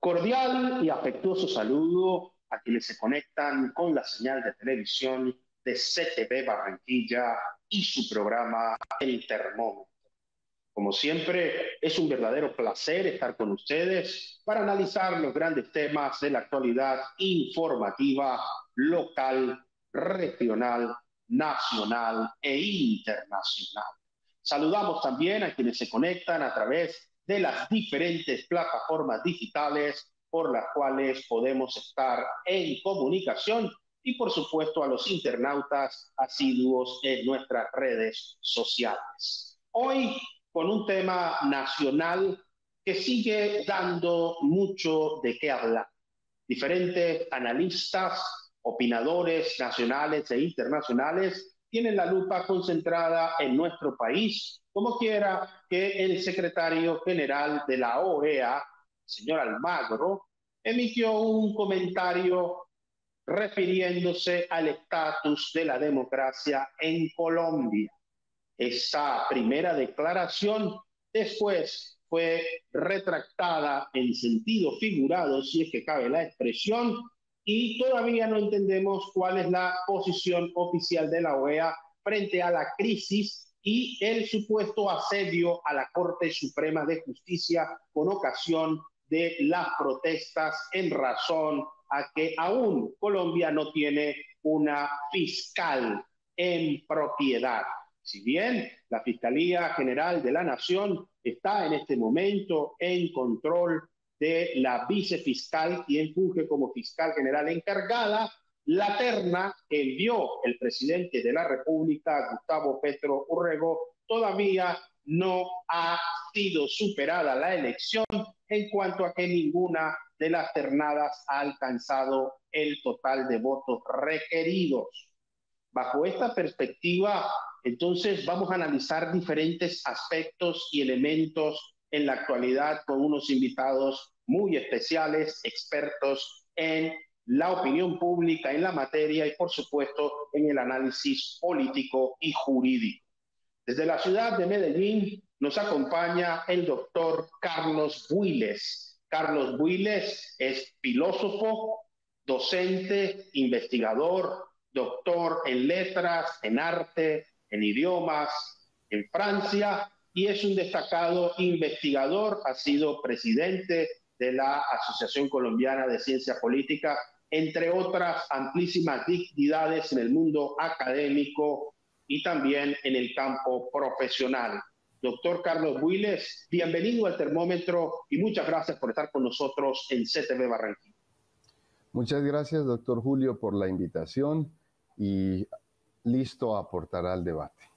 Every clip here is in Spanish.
Cordial y afectuoso saludo a quienes se conectan con la señal de televisión de CTV Barranquilla y su programa El Termómetro. Como siempre, es un verdadero placer estar con ustedes para analizar los grandes temas de la actualidad informativa local, regional, nacional e internacional. Saludamos también a quienes se conectan a través de las diferentes plataformas digitales por las cuales podemos estar en comunicación y, por supuesto, a los internautas asiduos en nuestras redes sociales. Hoy, con un tema nacional que sigue dando mucho de qué hablar. Diferentes analistas, opinadores nacionales e internacionales tienen la lupa concentrada en nuestro país, como quiera que el secretario general de la OEA, señor Almagro, emitió un comentario refiriéndose al estatus de la democracia en Colombia. Esa primera declaración después fue retractada en sentido figurado, si es que cabe la expresión, y todavía no entendemos cuál es la posición oficial de la OEA frente a la crisis y el supuesto asedio a la Corte Suprema de Justicia con ocasión de las protestas en razón a que aún Colombia no tiene una fiscal en propiedad. Si bien la Fiscalía General de la Nación está en este momento en control de la vicefiscal, quien funge como fiscal general encargada, la terna que envió el presidente de la República, Gustavo Petro Urrego, todavía no ha sido superada la elección en cuanto a que ninguna de las ternadas ha alcanzado el total de votos requeridos. Bajo esta perspectiva, entonces vamos a analizar diferentes aspectos y elementos en la actualidad con unos invitados muy especiales, expertos en la opinión pública en la materia y, por supuesto, en el análisis político y jurídico. Desde la ciudad de Medellín nos acompaña el doctor Carlos Builes. Carlos Builes es filósofo, docente, investigador, doctor en letras, en arte, en idiomas, en Francia, y es un destacado investigador, ha sido presidente de la Asociación Colombiana de Ciencia Política, entre otras amplísimas dignidades en el mundo académico y también en el campo profesional. Doctor Carlos Builes, bienvenido al Termómetro y muchas gracias por estar con nosotros en CTV Barranquilla. Muchas gracias, doctor Julio, por la invitación y listo a aportar al debate.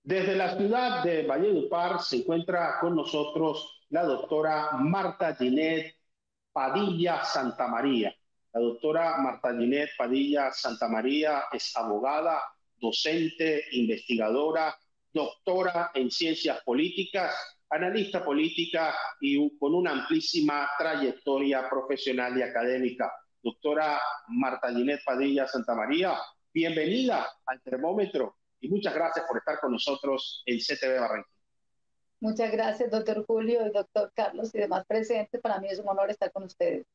Desde la ciudad de Valledupar se encuentra con nosotros la doctora Marta Ginette Padilla Santamaría. La doctora Marta Ginette Padilla Santamaría es abogada, docente, investigadora, doctora en ciencias políticas, analista política y con una amplísima trayectoria profesional y académica. Doctora Marta Ginette Padilla Santamaría, bienvenida al Termómetro y muchas gracias por estar con nosotros en CTV Barranquilla. Muchas gracias, doctor Julio y doctor Carlos y demás presentes. Para mí es un honor estar con ustedes.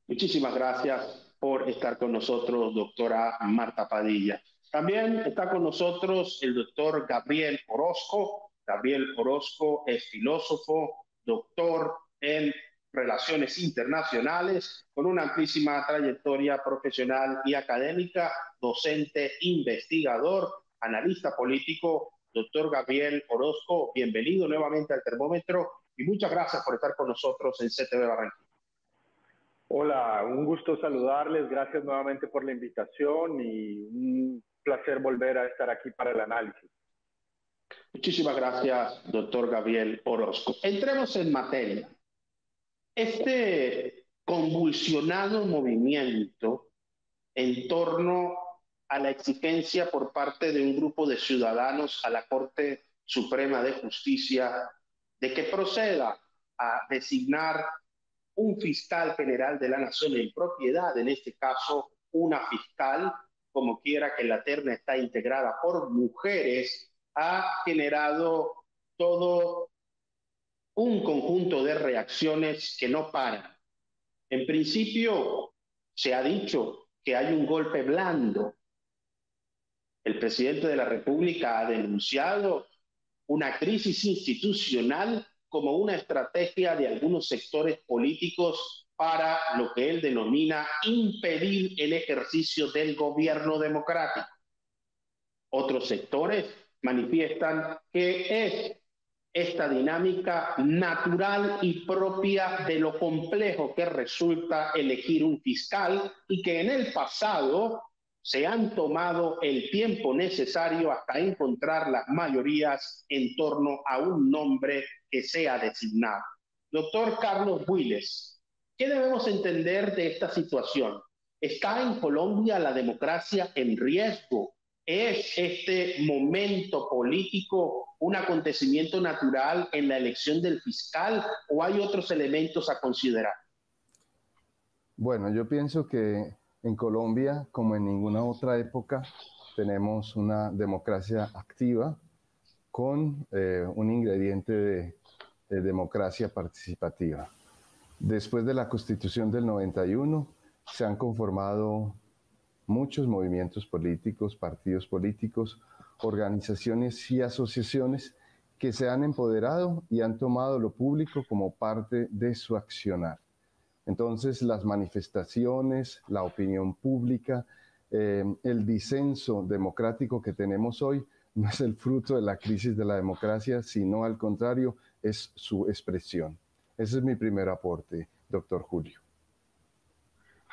Muchísimas gracias por estar con nosotros, doctora Marta Padilla. También está con nosotros el doctor Gabriel Orozco. Gabriel Orozco es filósofo, doctor en Relaciones Internacionales, con una amplísima trayectoria profesional y académica, docente, investigador, analista político. Doctor Gabriel Orozco, bienvenido nuevamente al Termómetro y muchas gracias por estar con nosotros en CTV Barranquilla. Hola, un gusto saludarles, gracias nuevamente por la invitación y un placer volver a estar aquí para el análisis. Muchísimas gracias, doctor Gabriel Orozco. Entremos en materia. Este convulsionado movimiento en torno a la exigencia por parte de un grupo de ciudadanos a la Corte Suprema de Justicia de que proceda a designar un fiscal general de la Nación en propiedad, en este caso una fiscal, como quiera que la terna está integrada por mujeres, ha generado todo un conjunto de reacciones que no paran. En principio, se ha dicho que hay un golpe blando. El presidente de la República ha denunciado una crisis institucional como una estrategia de algunos sectores políticos para lo que él denomina impedir el ejercicio del gobierno democrático. Otros sectores manifiestan que es esta dinámica natural y propia de lo complejo que resulta elegir un fiscal y que en el pasado se han tomado el tiempo necesario hasta encontrar las mayorías en torno a un nombre que sea designado. Doctor Carlos Builes, ¿qué debemos entender de esta situación? ¿Está en Colombia la democracia en riesgo? ¿Es este momento político un acontecimiento natural en la elección del fiscal o hay otros elementos a considerar? Bueno, yo pienso que en Colombia, como en ninguna otra época, tenemos una democracia activa con un ingrediente de democracia participativa. Después de la Constitución del 91, se han conformado muchos movimientos políticos, partidos políticos, organizaciones y asociaciones que se han empoderado y han tomado lo público como parte de su accionar. Entonces, las manifestaciones, la opinión pública, el disenso democrático que tenemos hoy no es el fruto de la crisis de la democracia, sino al contrario, es su expresión. Ese es mi primer aporte, doctor Julio.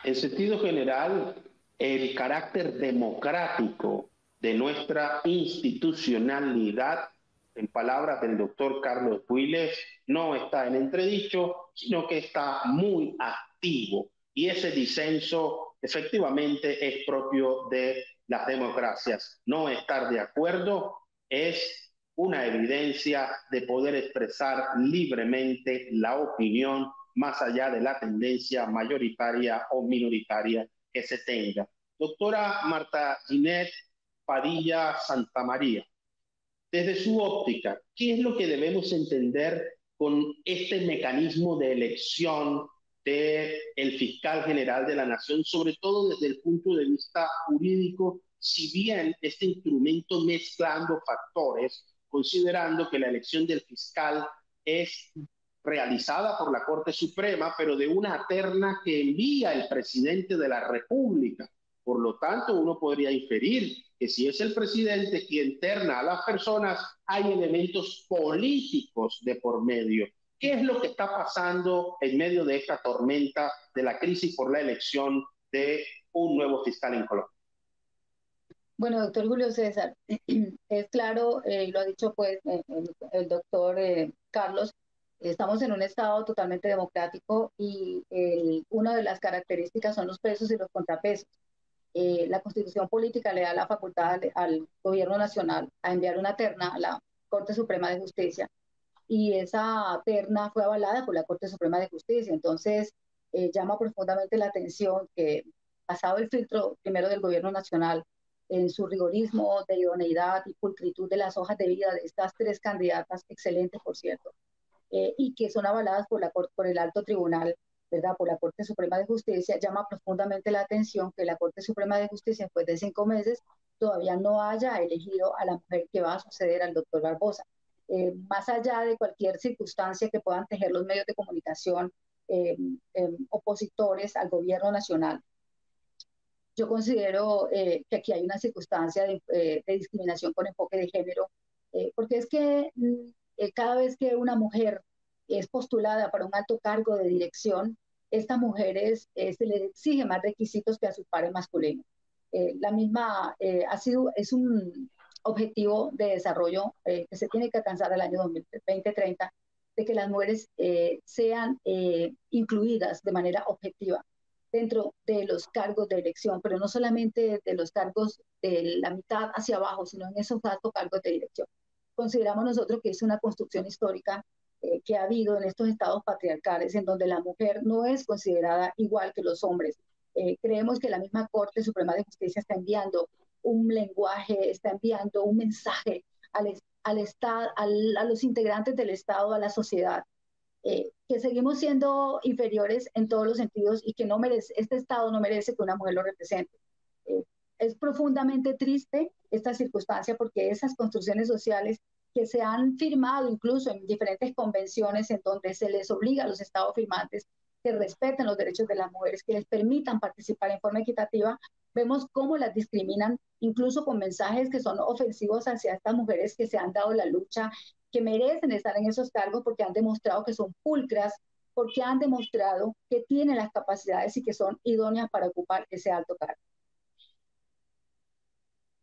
En sentido general, el carácter democrático de nuestra institucionalidad, en palabras del doctor Carlos Builes, no está en entredicho, sino que está muy activo. Y ese disenso efectivamente es propio de las democracias. No estar de acuerdo es una evidencia de poder expresar libremente la opinión más allá de la tendencia mayoritaria o minoritaria que se tenga. Doctora Marta Ginette Padilla Santamaría, desde su óptica, ¿qué es lo que debemos entender con este mecanismo de elección del fiscal general de la Nación, sobre todo desde el punto de vista jurídico, si bien este instrumento mezclando factores, considerando que la elección del fiscal es realizada por la Corte Suprema, pero de una terna que envía el presidente de la República? Por lo tanto, uno podría inferir que si es el presidente quien terna a las personas, hay elementos políticos de por medio. ¿Qué es lo que está pasando en medio de esta tormenta de la crisis por la elección de un nuevo fiscal en Colombia? Bueno, doctor Julio César, es claro, y lo ha dicho pues el doctor Carlos, estamos en un estado totalmente democrático y una de las características son los pesos y los contrapesos. La Constitución Política le da la facultad al Gobierno Nacional a enviar una terna a la Corte Suprema de Justicia y esa terna fue avalada por la Corte Suprema de Justicia. Entonces, llama profundamente la atención que, pasado el filtro primero del Gobierno Nacional, en su rigorismo de idoneidad y pulcritud de las hojas de vida de estas tres candidatas, excelentes por cierto, y que son avaladas por el alto tribunal, ¿verdad? Por la Corte Suprema de Justicia, llama profundamente la atención que la Corte Suprema de Justicia, después de 5 meses, todavía no haya elegido a la mujer que va a suceder al doctor Barbosa. Más allá de cualquier circunstancia que puedan tejer los medios de comunicación opositores al gobierno nacional, yo considero que aquí hay una circunstancia de discriminación con enfoque de género, porque es que cada vez que una mujer es postulada para un alto cargo de dirección, esta mujer se le exige más requisitos que a sus pares masculinos. La misma es un objetivo de desarrollo que se tiene que alcanzar el año 2030, de que las mujeres sean incluidas de manera objetiva dentro de los cargos de elección, pero no solamente de los cargos de la mitad hacia abajo, sino en esos altos cargos de dirección. Consideramos nosotros que es una construcción histórica que ha habido en estos estados patriarcales, en donde la mujer no es considerada igual que los hombres. Creemos que la misma Corte Suprema de Justicia está enviando un lenguaje, está enviando un mensaje al Estado, a los integrantes del Estado, a la sociedad, que seguimos siendo inferiores en todos los sentidos y que no merece, este Estado no merece que una mujer lo represente. Es profundamente triste esta circunstancia porque esas construcciones sociales que se han firmado incluso en diferentes convenciones en donde se les obliga a los estados firmantes que respeten los derechos de las mujeres, que les permitan participar en forma equitativa, vemos cómo las discriminan, incluso con mensajes que son ofensivos hacia estas mujeres que se han dado la lucha, que merecen estar en esos cargos porque han demostrado que son pulcras, porque han demostrado que tienen las capacidades y que son idóneas para ocupar ese alto cargo.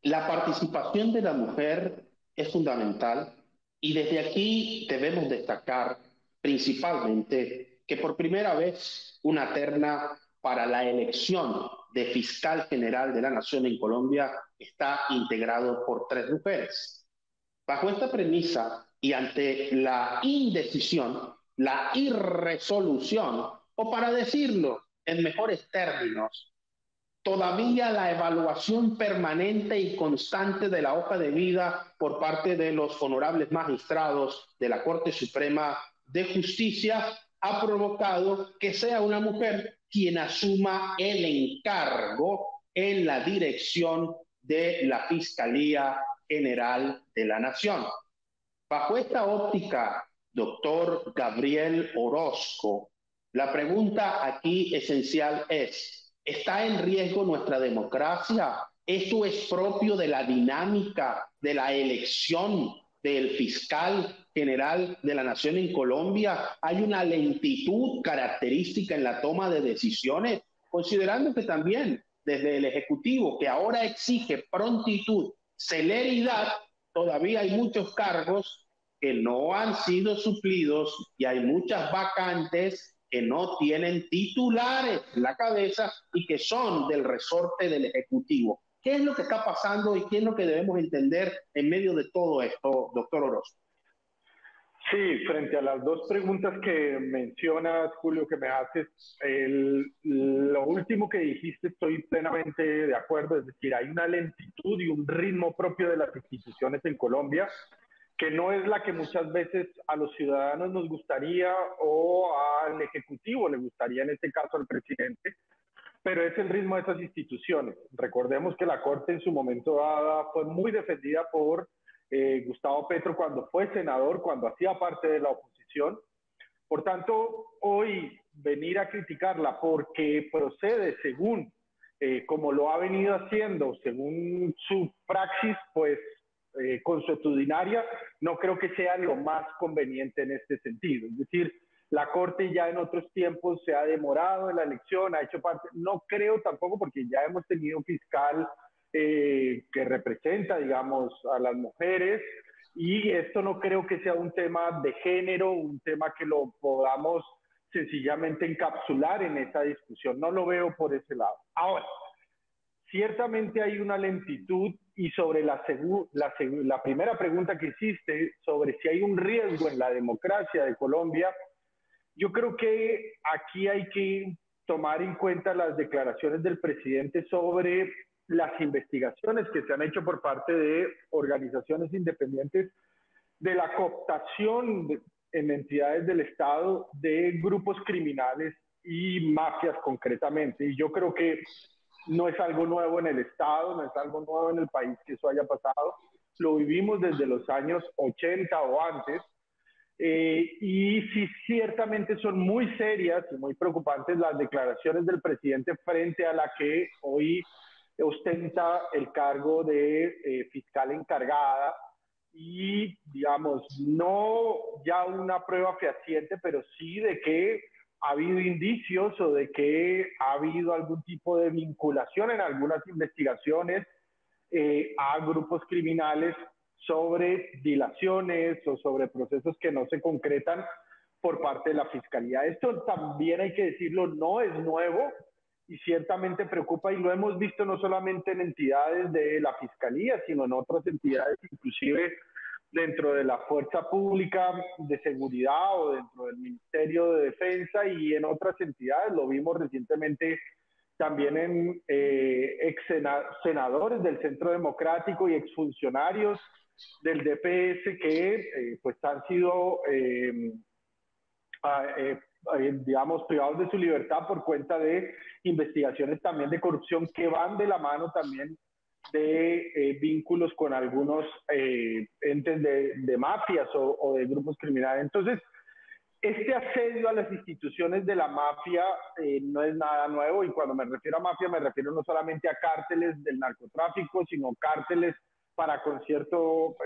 La participación de la mujer es fundamental y desde aquí debemos destacar principalmente que por primera vez una terna para la elección de fiscal general de la Nación en Colombia está integrado por 3 mujeres. Bajo esta premisa y ante la indecisión, la irresolución, o para decirlo en mejores términos, todavía la evaluación permanente y constante de la hoja de vida por parte de los honorables magistrados de la Corte Suprema de Justicia ha provocado que sea una mujer quien asuma el encargo en la dirección de la Fiscalía General de la Nación. Bajo esta óptica, doctor Gabriel Orozco, la pregunta aquí esencial es: ¿está en riesgo nuestra democracia? ¿Esto es propio de la dinámica de la elección del fiscal general de la Nación en Colombia? ¿Hay una lentitud característica en la toma de decisiones? Considerando que también desde el Ejecutivo, que ahora exige prontitud, celeridad, todavía hay muchos cargos que no han sido suplidos y hay muchas vacantes que no tienen titulares en la cabeza y que son del resorte del Ejecutivo. ¿Qué es lo que está pasando y qué es lo que debemos entender en medio de todo esto, doctor Orozco? Sí, frente a las 2 preguntas que mencionas, Julio, que me haces, lo último que dijiste estoy plenamente de acuerdo, es decir, hay una lentitud y un ritmo propio de las instituciones en Colombia que no es la que muchas veces a los ciudadanos nos gustaría o al Ejecutivo le gustaría, en este caso al presidente, pero es el ritmo de esas instituciones. Recordemos que la Corte en su momento dada fue muy defendida por Gustavo Petro cuando fue senador, cuando hacía parte de la oposición. Por tanto, hoy venir a criticarla porque procede según como lo ha venido haciendo, según su praxis, pues consuetudinaria, no creo que sea lo más conveniente en este sentido. Es decir, la Corte ya en otros tiempos se ha demorado en la elección, ha hecho parte, no creo tampoco porque ya hemos tenido un fiscal que representa, digamos, a las mujeres, y esto no creo que sea un tema de género, un tema que lo podamos sencillamente encapsular en esa discusión, no lo veo por ese lado. Ahora, ciertamente hay una lentitud y sobre la primera pregunta que hiciste, sobre si hay un riesgo en la democracia de Colombia, yo creo que aquí hay que tomar en cuenta las declaraciones del presidente sobre las investigaciones que se han hecho por parte de organizaciones independientes de la cooptación en entidades del Estado de grupos criminales y mafias concretamente. Y yo creo que no es algo nuevo en el Estado, no es algo nuevo en el país que eso haya pasado. Lo vivimos desde los años 80 o antes. Y sí, ciertamente son muy serias y muy preocupantes las declaraciones del presidente frente a la que hoy ostenta el cargo de fiscal encargada y, digamos, no ya una prueba fehaciente, pero sí de que ha habido indicios o de que ha habido algún tipo de vinculación en algunas investigaciones a grupos criminales sobre dilaciones o sobre procesos que no se concretan por parte de la Fiscalía. Esto también hay que decirlo, no es nuevo y ciertamente preocupa y lo hemos visto no solamente en entidades de la Fiscalía, sino en otras entidades, inclusive dentro de la Fuerza Pública de Seguridad o dentro del Ministerio de Defensa y en otras entidades. Lo vimos recientemente también en ex senadores del Centro Democrático y exfuncionarios del DPS que pues han sido digamos, privados de su libertad por cuenta de investigaciones también de corrupción que van de la mano también de vínculos con algunos entes de mafias o de grupos criminales. Entonces, este asedio a las instituciones de la mafia no es nada nuevo, y cuando me refiero a mafia me refiero no solamente a cárteles del narcotráfico, sino cárteles para concierto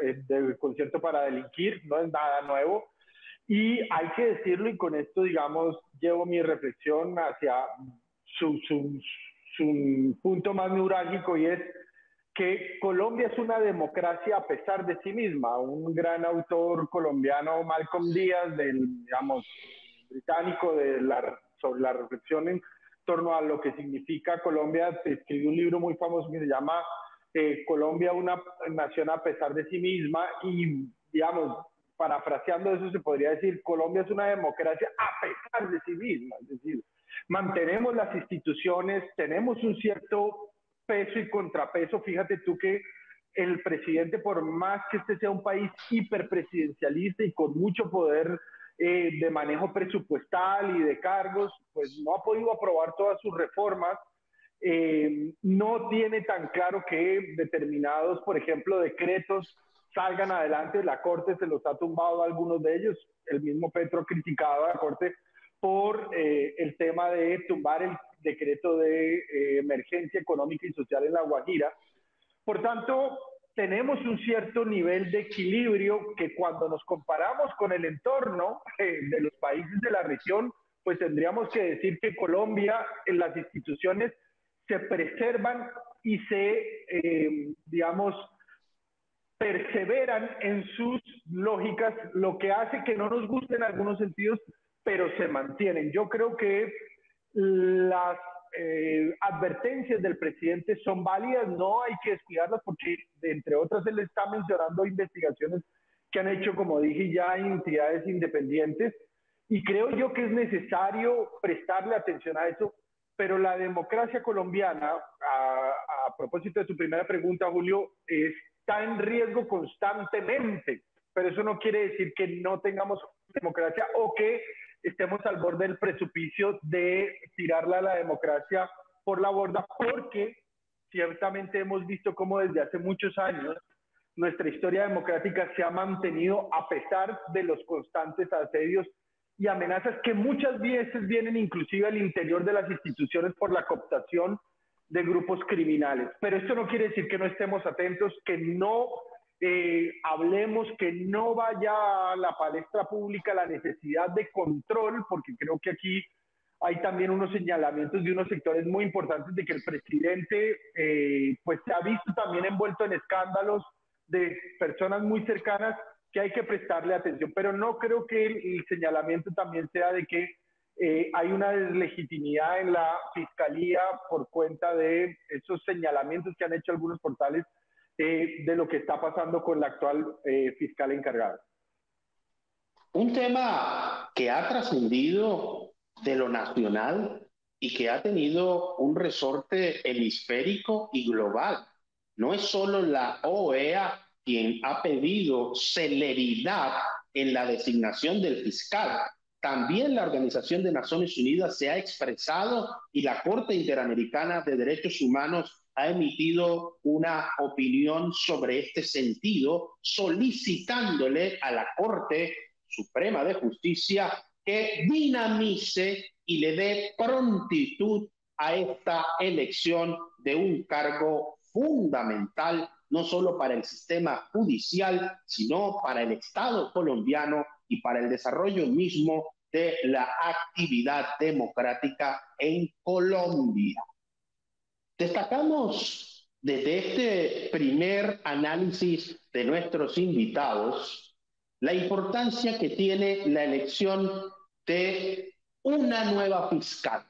para delinquir, no es nada nuevo. Y hay que decirlo, y con esto, digamos, llevo mi reflexión hacia su punto más neurálgico, y es que Colombia es una democracia a pesar de sí misma. Un gran autor colombiano, Malcolm Díaz, digamos, británico, sobre la reflexión en torno a lo que significa Colombia, escribió un libro muy famoso que se llama Colombia, una nación a pesar de sí misma, y, digamos, parafraseando eso, se podría decir, Colombia es una democracia a pesar de sí misma. Es decir, mantenemos las instituciones, tenemos un cierto peso y contrapeso. Fíjate tú que el presidente, por más que este sea un país hiperpresidencialista y con mucho poder de manejo presupuestal y de cargos, pues no ha podido aprobar todas sus reformas. No tiene tan claro que determinados, por ejemplo, decretos salgan adelante. La Corte se los ha tumbado a algunos de ellos. El mismo Petro ha criticado a la Corte por el tema de tumbar el decreto de emergencia económica y social en La Guajira. Por tanto, tenemos un cierto nivel de equilibrio que, cuando nos comparamos con el entorno de los países de la región, pues tendríamos que decir que Colombia, en las instituciones, se preservan y digamos, perseveran en sus lógicas, lo que hace que no nos gusten en algunos sentidos, pero se mantienen. Yo creo que las advertencias del presidente son válidas, no hay que descuidarlas, porque entre otras él está mencionando investigaciones que han hecho, como dije ya, entidades independientes, y creo yo que es necesario prestarle atención a eso. Pero la democracia colombiana, a propósito de su primera pregunta, Julio, está en riesgo constantemente, pero eso no quiere decir que no tengamos democracia o que estemos al borde del precipicio de tirarla a la democracia por la borda, porque ciertamente hemos visto cómo desde hace muchos años nuestra historia democrática se ha mantenido a pesar de los constantes asedios y amenazas que muchas veces vienen inclusive al interior de las instituciones por la cooptación de grupos criminales. Pero esto no quiere decir que no estemos atentos, que no hablemos, que no vaya a la palestra pública la necesidad de control, porque creo que aquí hay también unos señalamientos de unos sectores muy importantes de que el presidente pues se ha visto también envuelto en escándalos de personas muy cercanas que hay que prestarle atención, pero no creo que el señalamiento también sea de que hay una deslegitimidad en la fiscalía por cuenta de esos señalamientos que han hecho algunos portales de lo que está pasando con la actual fiscal encargada. Un tema que ha trascendido de lo nacional y que ha tenido un resorte hemisférico y global. No es solo la OEA quien ha pedido celeridad en la designación del fiscal. También la Organización de Naciones Unidas se ha expresado y la Corte Interamericana de Derechos Humanos ha emitido una opinión sobre este sentido, solicitándole a la Corte Suprema de Justicia que dinamice y le dé prontitud a esta elección de un cargo fundamental, no solo para el sistema judicial, sino para el Estado colombiano y para el desarrollo mismo de la actividad democrática en Colombia. Destacamos desde este primer análisis de nuestros invitados la importancia que tiene la elección de una nueva fiscal.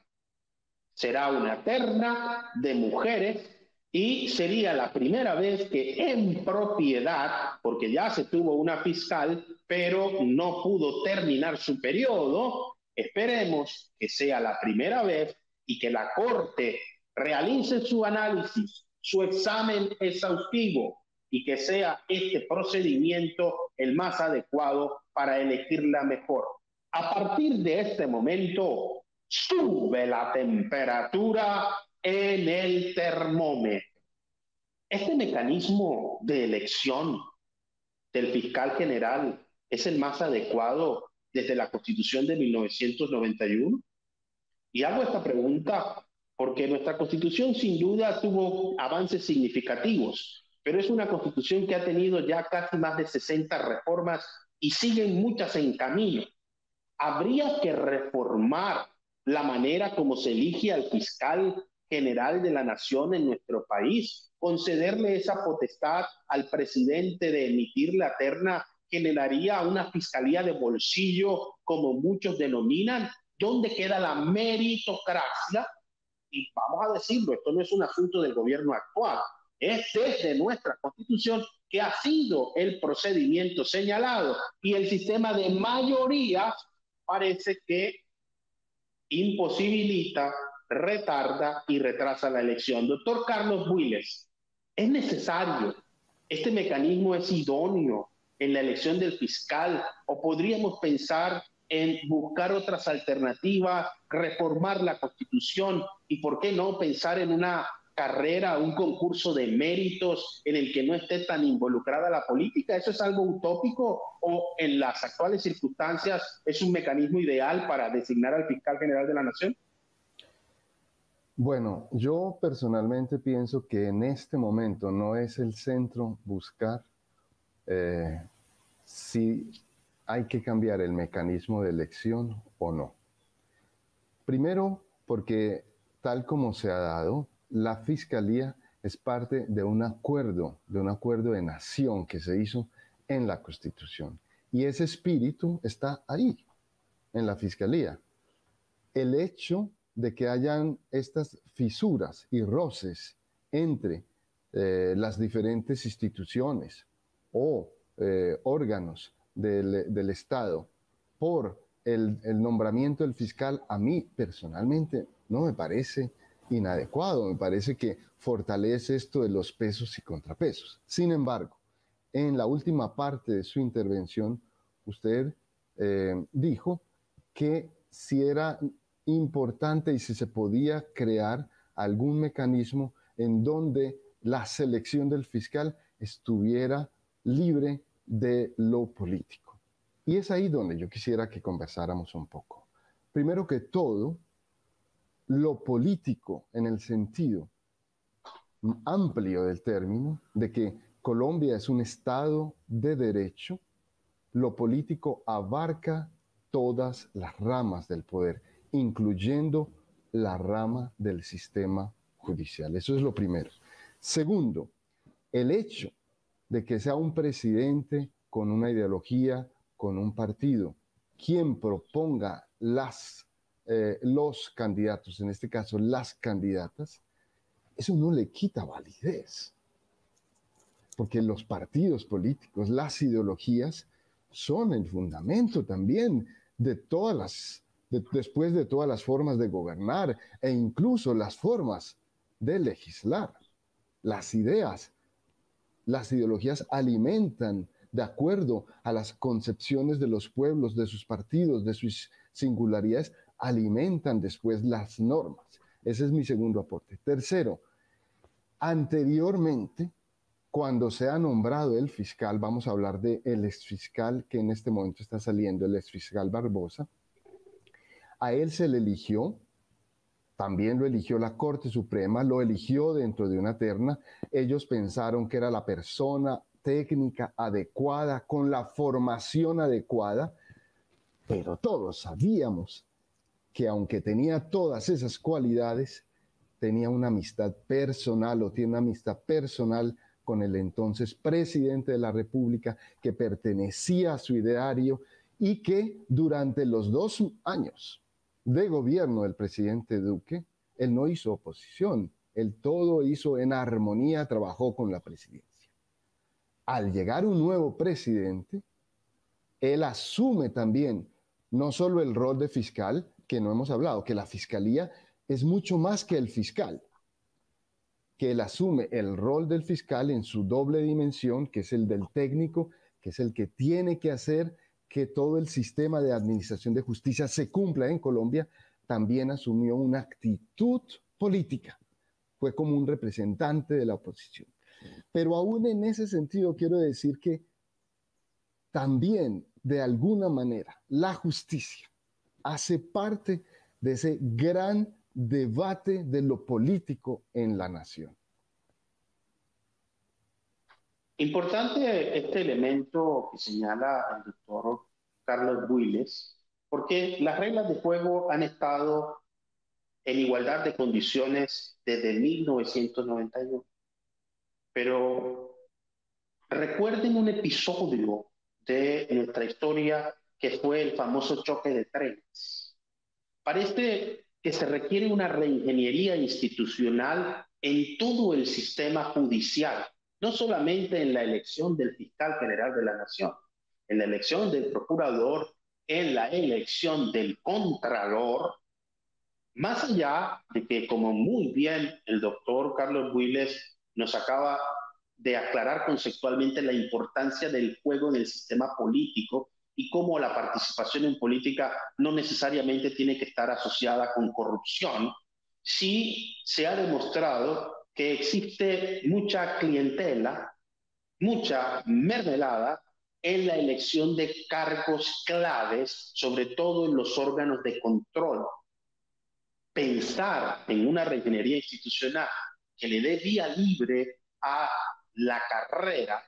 Será una terna de mujeres y sería la primera vez que en propiedad, porque ya se tuvo una fiscal, pero no pudo terminar su periodo, esperemos que sea la primera vez y que la Corte realice su análisis, su examen exhaustivo y que sea este procedimiento el más adecuado para elegirla mejor. A partir de este momento, sube la temperatura en el termómetro. Este mecanismo de elección del fiscal general es el más adecuado desde la Constitución de 1991. Y hago esta pregunta porque nuestra Constitución sin duda tuvo avances significativos, pero es una Constitución que ha tenido ya casi más de 60 reformas y siguen muchas en camino. Habría que reformar la manera como se elige al fiscal general de la nación en nuestro país, concederle esa potestad al presidente de emitir la terna generaría una fiscalía de bolsillo, como muchos denominan. ¿Dónde queda la meritocracia? Y vamos a decirlo, esto no es un asunto del gobierno actual, es desde nuestra Constitución que ha sido el procedimiento señalado y el sistema de mayoría parece que imposibilita, retarda y retrasa la elección. Doctor Carlos Builes, ¿es necesario? ¿Este mecanismo es idóneo en la elección del fiscal? ¿O podríamos pensar en buscar otras alternativas, reformar la Constitución y, por qué no, pensar en una carrera, un concurso de méritos en el que no esté tan involucrada la política? ¿Eso es algo utópico o en las actuales circunstancias es un mecanismo ideal para designar al fiscal general de la nación? Bueno, yo personalmente pienso que en este momento no es el centro buscar si hay que cambiar el mecanismo de elección o no. Primero, porque tal como se ha dado, la Fiscalía es parte de un acuerdo de nación que se hizo en la Constitución. Y ese espíritu está ahí, en la Fiscalía. El hecho de que hayan estas fisuras y roces entre las diferentes instituciones o órganos del Estado por el nombramiento del fiscal, a mí personalmente no me parece inadecuado, me parece que fortalece esto de los pesos y contrapesos. Sin embargo, en la última parte de su intervención, usted dijo que si era importante y si se podía crear algún mecanismo en donde la selección del fiscal estuviera libre de lo político. Y es ahí donde yo quisiera que conversáramos un poco. Primero que todo, lo político en el sentido amplio del término, de que Colombia es un Estado de derecho, lo político abarca todas las ramas del poder, incluyendo la rama del sistema judicial. Eso es lo primero. Segundo, el hecho de que sea un presidente con una ideología, con un partido, quien proponga los candidatos, en este caso las candidatas, eso no le quita validez. Porque los partidos políticos, las ideologías, son el fundamento también de después de todas las formas de gobernar e incluso las formas de legislar. Las ideas, las ideologías alimentan de acuerdo a las concepciones de los pueblos, de sus partidos, de sus singularidades, alimentan después las normas. Ese es mi segundo aporte. Tercero, anteriormente, cuando se ha nombrado el fiscal, vamos a hablar del exfiscal que en este momento está saliendo, el exfiscal Barbosa, a él se le eligió, también lo eligió la Corte Suprema, lo eligió dentro de una terna. Ellos pensaron que era la persona técnica adecuada, con la formación adecuada, pero todos sabíamos que aunque tenía todas esas cualidades, tenía una amistad personal o tiene una amistad personal con el entonces presidente de la República, que pertenecía a su ideario y que durante los 2 años de gobierno del presidente Duque, él no hizo oposición, él todo hizo en armonía, trabajó con la presidencia. Al llegar un nuevo presidente, él asume también no solo el rol de fiscal, que no hemos hablado, que la fiscalía es mucho más que el fiscal, que él asume el rol del fiscal en su doble dimensión, que es el del técnico, que es el que tiene que hacer que todo el sistema de administración de justicia se cumpla en Colombia, también asumió una actitud política. Fue como un representante de la oposición. Pero aún en ese sentido quiero decir que también, de alguna manera, la justicia hace parte de ese gran debate de lo político en la nación. Importante este elemento que señala el doctor Carlos Builes, porque las reglas de juego han estado en igualdad de condiciones desde 1991. Pero recuerden un episodio de nuestra historia que fue el famoso choque de trenes. Parece que se requiere una reingeniería institucional en todo el sistema judicial, no solamente en la elección del fiscal general de la nación, en la elección del procurador, en la elección del contralor, más allá de que, como muy bien el doctor Carlos Builes nos acaba de aclarar conceptualmente la importancia del juego en el sistema político y cómo la participación en política no necesariamente tiene que estar asociada con corrupción, sí se ha demostrado que existe mucha clientela, mucha mermelada en la elección de cargos claves, sobre todo en los órganos de control. Pensar en una reingeniería institucional que le dé vía libre a la carrera,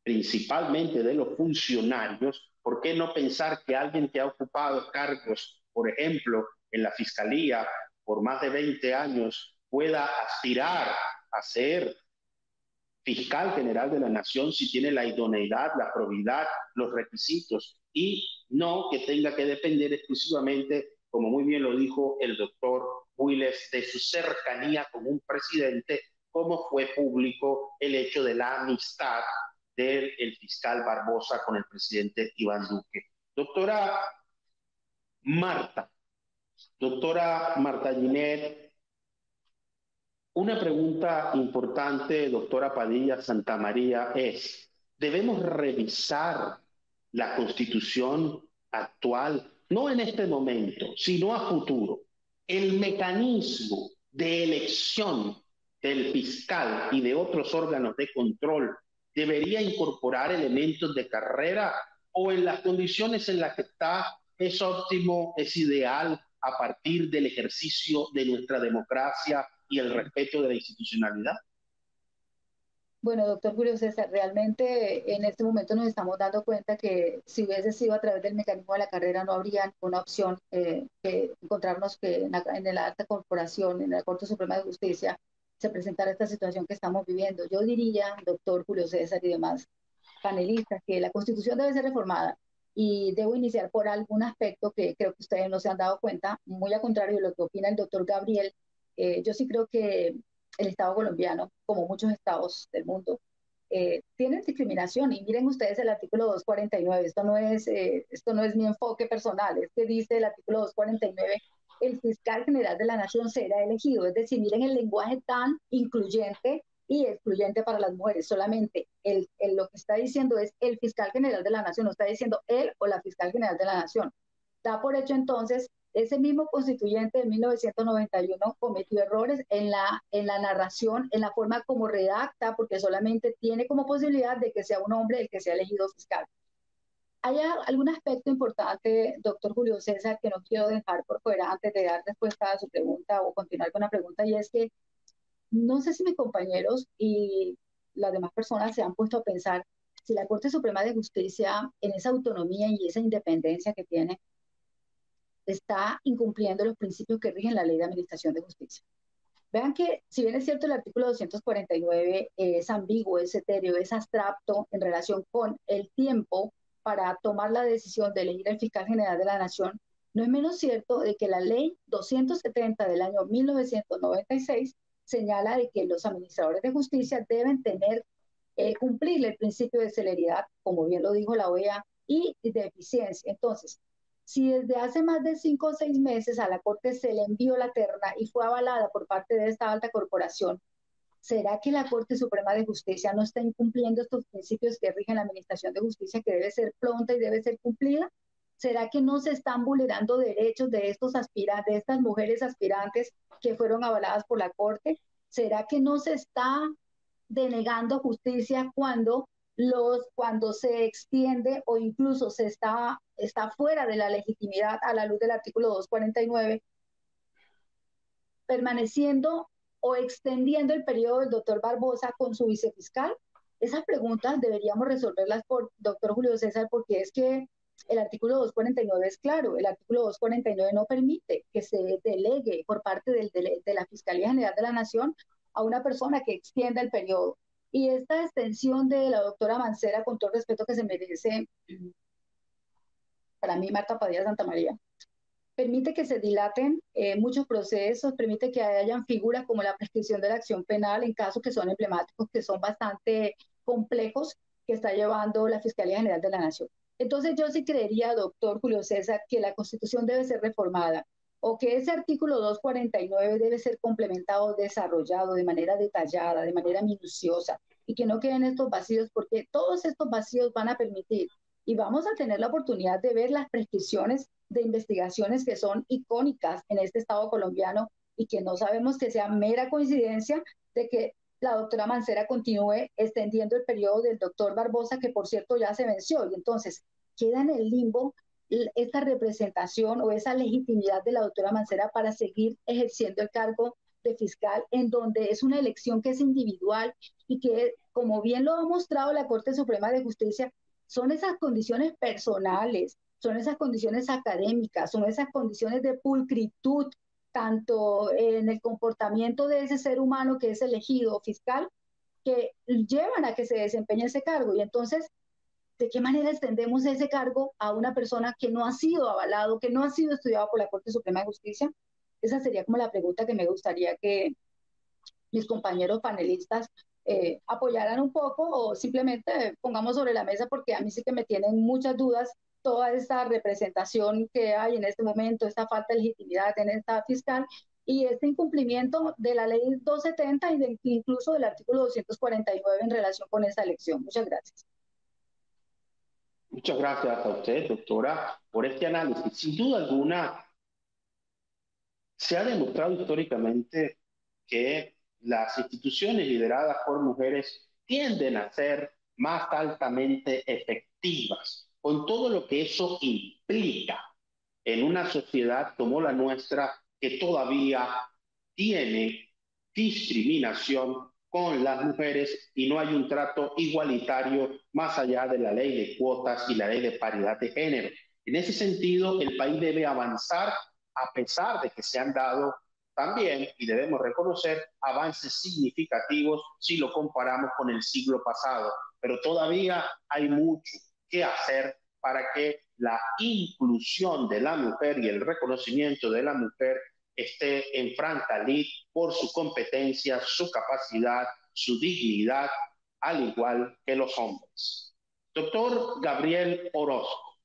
principalmente de los funcionarios, ¿por qué no pensar que alguien que ha ocupado cargos, por ejemplo, en la fiscalía por más de 20 años, pueda aspirar a ser fiscal general de la nación si tiene la idoneidad, la probidad, los requisitos, y no que tenga que depender exclusivamente, como muy bien lo dijo el doctor Builes, de su cercanía con un presidente, como fue público el hecho de la amistad del fiscal Barbosa con el presidente Iván Duque. Marta, doctora Marta Ginet, una pregunta importante, doctora Padilla Santamaría, es, ¿debemos revisar la Constitución actual, no en este momento, sino a futuro? El mecanismo de elección del fiscal y de otros órganos de control debería incorporar elementos de carrera, o en las condiciones en las que está es óptimo, es ideal a partir del ejercicio de nuestra democracia y el respeto de la institucionalidad? Bueno, doctor Julio César, realmente en este momento nos estamos dando cuenta que si hubiese sido a través del mecanismo de la carrera no habría una opción que encontrarnos que en la alta corporación, en la Corte Suprema de Justicia, se presentara esta situación que estamos viviendo. Yo diría, doctor Julio César y demás panelistas, que la Constitución debe ser reformada y debo iniciar por algún aspecto que creo que ustedes no se han dado cuenta, muy al contrario de lo que opina el doctor Gabriel. Yo sí creo que el Estado colombiano, como muchos estados del mundo, tienen discriminación. Y miren ustedes el artículo 249, esto no es mi enfoque personal, es que dice el artículo 249, el fiscal general de la nación será elegido. Es decir, miren el lenguaje tan incluyente y excluyente para las mujeres. Solamente lo que está diciendo es el fiscal general de la nación, no está diciendo él o la fiscal general de la nación. Da por hecho entonces, ese mismo constituyente de 1991 cometió errores en la narración, en la forma como redacta, porque solamente tiene como posibilidad de que sea un hombre el que sea elegido fiscal. Hay algún aspecto importante, doctor Julio César, que no quiero dejar por fuera antes de dar respuesta a su pregunta o continuar con la pregunta, y es que no sé si mis compañeros y las demás personas se han puesto a pensar si la Corte Suprema de Justicia, en esa autonomía y esa independencia que tiene, está incumpliendo los principios que rigen la Ley de Administración de Justicia. Vean que, si bien es cierto, el artículo 249 es ambiguo, es etéreo, es abstracto en relación con el tiempo para tomar la decisión de elegir al fiscal general de la Nación, no es menos cierto de que la Ley 270 del año 1996 señala de que los administradores de justicia deben cumplir el principio de celeridad, como bien lo dijo la OEA, y de eficiencia. Entonces, si desde hace más de 5 o 6 meses a la Corte se le envió la terna y fue avalada por parte de esta alta corporación, ¿Será que la Corte Suprema de Justicia no está incumpliendo estos principios que rigen la administración de justicia, que debe ser pronta y debe ser cumplida? ¿Será que no se están vulnerando derechos de estos aspirantes, de estas mujeres aspirantes que fueron avaladas por la Corte? ¿Será que no se está denegando justicia cuando se extiende o incluso está fuera de la legitimidad a la luz del artículo 249, permaneciendo o extendiendo el periodo del doctor Barbosa con su vicefiscal? Esas preguntas deberíamos resolverlas por doctor Julio César, porque es que el artículo 249 es claro, el artículo 249 no permite que se delegue por parte de la Fiscalía General de la Nación a una persona que extienda el periodo. Y esta extensión de la doctora Mancera, con todo el respeto que se merece, para mí, Marta Padilla Santamaría, permite que se dilaten muchos procesos, permite que hayan figuras como la prescripción de la acción penal en casos que son emblemáticos, que son bastante complejos, que está llevando la Fiscalía General de la Nación. Entonces yo sí creería, doctor Julio César, que la Constitución debe ser reformada o que ese artículo 249 debe ser complementado, desarrollado de manera detallada, de manera minuciosa, y que no queden estos vacíos, porque todos estos vacíos van a permitir y vamos a tener la oportunidad de ver las prescripciones de investigaciones que son icónicas en este Estado colombiano y que no sabemos que sea mera coincidencia de que la doctora Mancera continúe extendiendo el periodo del doctor Barbosa, que por cierto ya se venció, y entonces queda en el limbo esta representación o esa legitimidad de la doctora Mancera para seguir ejerciendo el cargo de fiscal, en donde es una elección que es individual y que, como bien lo ha mostrado la Corte Suprema de Justicia, son esas condiciones personales, son esas condiciones académicas, son esas condiciones de pulcritud, tanto en el comportamiento de ese ser humano que es elegido fiscal, que llevan a que se desempeñe ese cargo. Y entonces, ¿de qué manera extendemos ese cargo a una persona que no ha sido avalado, que no ha sido estudiado por la Corte Suprema de Justicia? Esa sería como la pregunta que me gustaría que mis compañeros panelistas apoyaran un poco, o simplemente pongamos sobre la mesa, porque a mí sí que me tienen muchas dudas toda esta representación que hay en este momento, esta falta de legitimidad en esta fiscal y este incumplimiento de la ley 270 y incluso del artículo 249 en relación con esa elección. Muchas gracias. Muchas gracias a usted, doctora, por este análisis. Sin duda alguna, se ha demostrado históricamente que las instituciones lideradas por mujeres tienden a ser más altamente efectivas, con todo lo que eso implica en una sociedad como la nuestra, que todavía tiene discriminación con las mujeres y no hay un trato igualitario más allá de la ley de cuotas y la ley de paridad de género. En ese sentido, el país debe avanzar, a pesar de que se han dado también, y debemos reconocer, avances significativos si lo comparamos con el siglo pasado, pero todavía hay mucho que hacer para que la inclusión de la mujer y el reconocimiento de la mujer esté en franca lid por su competencia, su capacidad, su dignidad, al igual que los hombres. Doctor Gabriel Orozco,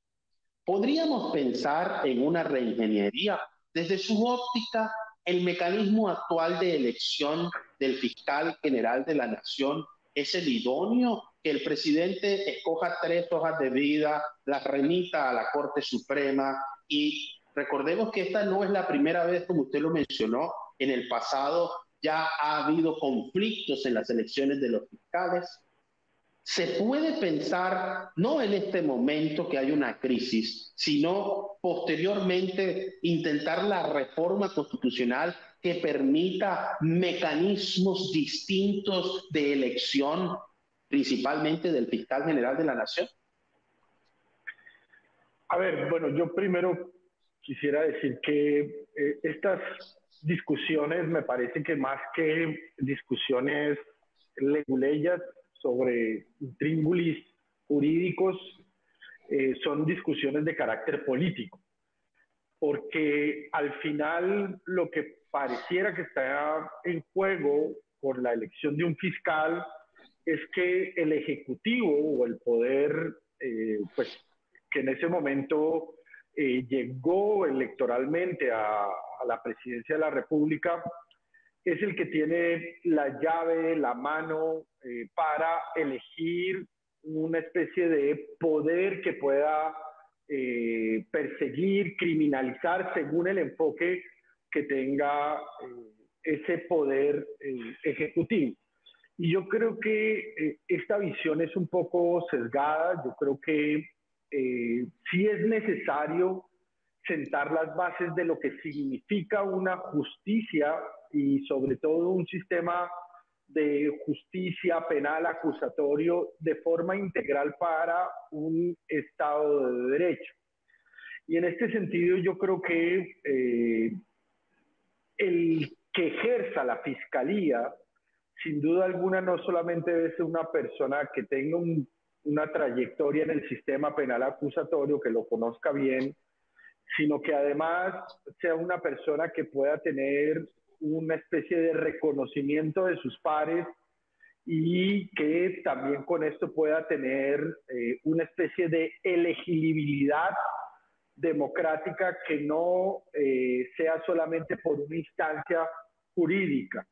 ¿podríamos pensar en una reingeniería? Desde su óptica, ¿el mecanismo actual de elección del fiscal general de la Nación es el idóneo? Que el presidente escoja 3 hojas de vida, las remita a la Corte Suprema, y recordemos que esta no es la primera vez, como usted lo mencionó, en el pasado ya ha habido conflictos en las elecciones de los fiscales. Se puede pensar, no en este momento que hay una crisis, sino posteriormente intentar la reforma constitucional que permita mecanismos distintos de elección, principalmente del fiscal general de la Nación. A ver, bueno, yo primero quisiera decir que estas discusiones me parece que más que discusiones leguleyas sobre intríngulis jurídicos, son discusiones de carácter político, porque al final lo que pareciera que está en juego por la elección de un fiscal es que el Ejecutivo o el poder, pues que en ese momento llegó electoralmente a la presidencia de la República, es el que tiene la llave, la mano para elegir una especie de poder que pueda perseguir, criminalizar según el enfoque que tenga ese poder ejecutivo. Y yo creo que esta visión es un poco sesgada. Yo creo que sí es necesario sentar las bases de lo que significa una justicia y sobre todo un sistema de justicia penal acusatorio de forma integral para un Estado de Derecho. Y en este sentido yo creo que el que ejerza la fiscalía, sin duda alguna, no solamente debe ser una persona que tenga una trayectoria en el sistema penal acusatorio, que lo conozca bien, sino que además sea una persona que pueda tener una especie de reconocimiento de sus pares y que también con esto pueda tener una especie de elegibilidad democrática que no sea solamente por una instancia jurídica.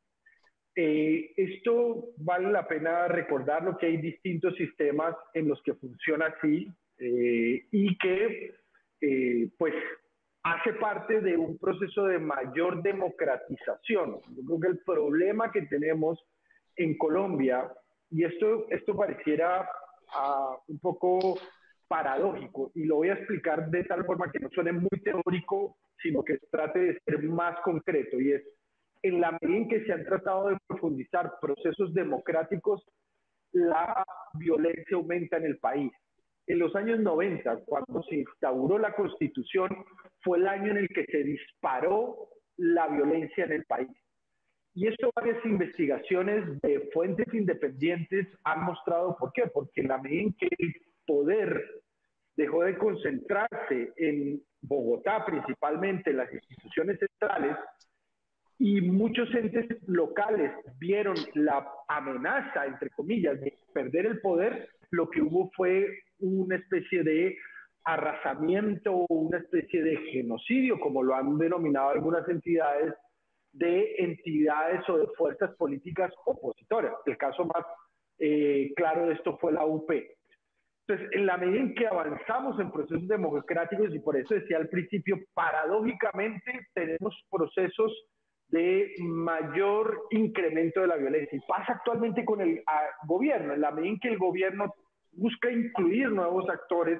Esto vale la pena recordarlo, que hay distintos sistemas en los que funciona así y que pues hace parte de un proceso de mayor democratización. Yo creo que el problema que tenemos en Colombia, y esto pareciera un poco paradójico, y lo voy a explicar de tal forma que no suene muy teórico, sino que trate de ser más concreto, y es en la medida en que se han tratado de profundizar procesos democráticos, la violencia aumenta en el país. En los años 90, cuando se instauró la Constitución, fue el año en el que se disparó la violencia en el país. Y esto varias investigaciones de fuentes independientes han mostrado por qué. Porque en la medida en que el poder dejó de concentrarse en Bogotá, principalmente en las instituciones centrales, y muchos entes locales vieron la amenaza, entre comillas, de perder el poder, lo que hubo fue una especie de arrasamiento, una especie de genocidio, como lo han denominado algunas entidades, de entidades o de fuerzas políticas opositoras. El caso más claro de esto fue la UP. Entonces, en la medida en que avanzamos en procesos democráticos, y por eso decía al principio, paradójicamente tenemos procesos de mayor incremento de la violencia. Y pasa actualmente con el gobierno, en la medida en que el gobierno busca incluir nuevos actores,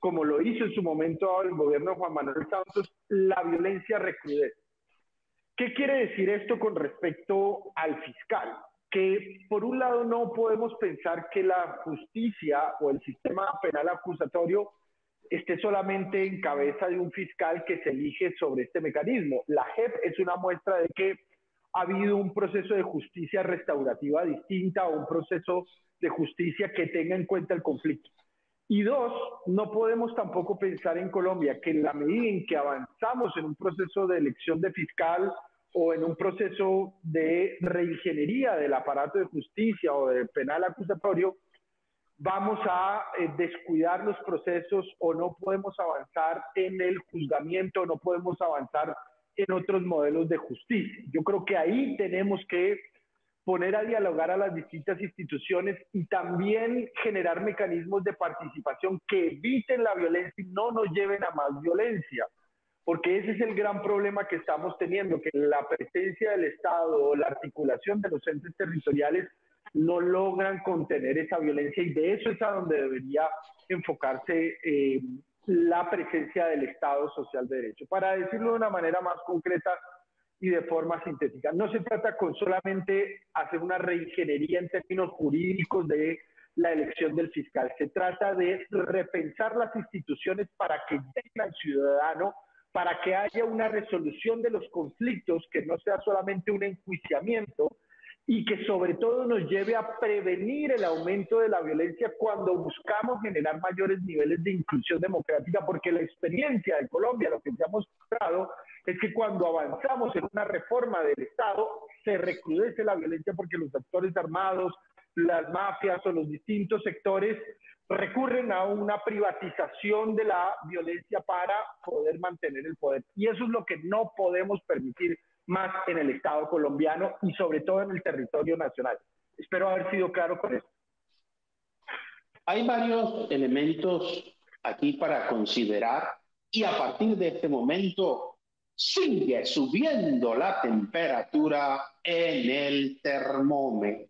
como lo hizo en su momento el gobierno de Juan Manuel Santos, la violencia recrudece. ¿Qué quiere decir esto con respecto al fiscal? Que por un lado no podemos pensar que la justicia o el sistema penal acusatorio esté solamente en cabeza de un fiscal que se elige sobre este mecanismo. La JEP es una muestra de que ha habido un proceso de justicia restaurativa distinta o un proceso de justicia que tenga en cuenta el conflicto. Y dos, no podemos tampoco pensar en Colombia que en la medida en que avanzamos en un proceso de elección de fiscal o en un proceso de reingeniería del aparato de justicia o de penal acusatorio, vamos a descuidar los procesos o no podemos avanzar en el juzgamiento, no podemos avanzar en otros modelos de justicia. Yo creo que ahí tenemos que poner a dialogar a las distintas instituciones y también generar mecanismos de participación que eviten la violencia y no nos lleven a más violencia. Porque ese es el gran problema que estamos teniendo, que la presencia del Estado o la articulación de los entes territoriales no logran contener esa violencia, y de eso es a donde debería enfocarse la presencia del Estado social de derecho. Para decirlo de una manera más concreta y de forma sintética, no se trata con solamente hacer una reingeniería en términos jurídicos de la elección del fiscal, se trata de repensar las instituciones para que llegue al ciudadano, para que haya una resolución de los conflictos que no sea solamente un enjuiciamiento, y que sobre todo nos lleve a prevenir el aumento de la violencia cuando buscamos generar mayores niveles de inclusión democrática, porque la experiencia de Colombia, lo que ya hemos mostrado, es que cuando avanzamos en una reforma del Estado, se recrudece la violencia porque los actores armados, las mafias o los distintos sectores recurren a una privatización de la violencia para poder mantener el poder. Y eso es lo que no podemos permitir más en el Estado colombiano y sobre todo en el territorio nacional. Espero haber sido claro con esto. Hay varios elementos aquí para considerar y a partir de este momento sigue subiendo la temperatura en el termómetro.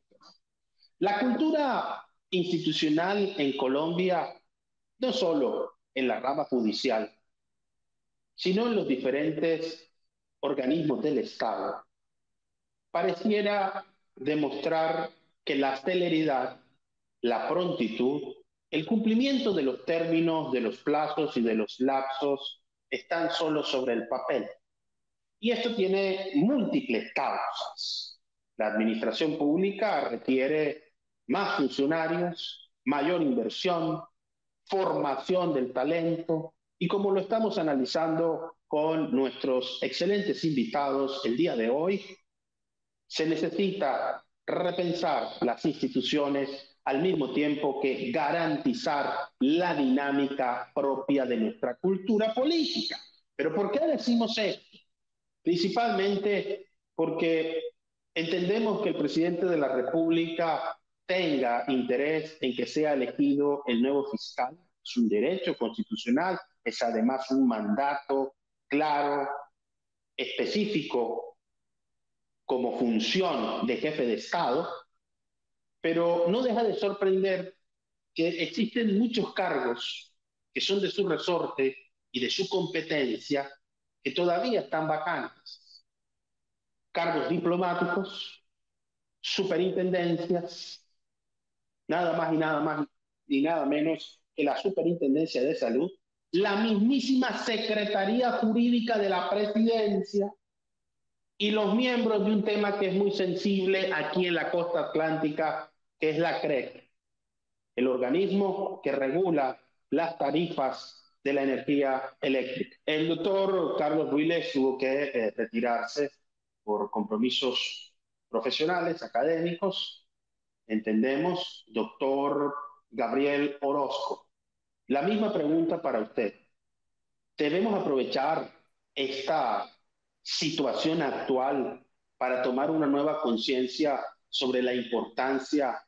La cultura institucional en Colombia, no solo en la rama judicial, sino en los diferentes organismos del Estado, pareciera demostrar que la celeridad, la prontitud, el cumplimiento de los términos, de los plazos y de los lapsos están solo sobre el papel. Y esto tiene múltiples causas. La administración pública requiere más funcionarios, mayor inversión, formación del talento, y como lo estamos analizando con nuestros excelentes invitados el día de hoy, se necesita repensar las instituciones al mismo tiempo que garantizar la dinámica propia de nuestra cultura política. ¿Pero por qué decimos esto? Principalmente porque entendemos que el presidente de la República tenga interés en que sea elegido el nuevo fiscal. Es un derecho constitucional, es además un mandato claro, específico, como función de jefe de Estado, pero no deja de sorprender que existen muchos cargos que son de su resorte y de su competencia que todavía están vacantes. Cargos diplomáticos, superintendencias, nada más y nada menos que la Superintendencia de Salud, la mismísima Secretaría Jurídica de la Presidencia, y los miembros de un tema que es muy sensible aquí en la costa atlántica, que es la CREC, el organismo que regula las tarifas de la energía eléctrica. El doctor Carlos Ruiles tuvo que retirarse por compromisos profesionales, académicos. Entendemos, doctor Gabriel Orozco. La misma pregunta para usted. ¿Debemos aprovechar esta situación actual para tomar una nueva conciencia sobre la importancia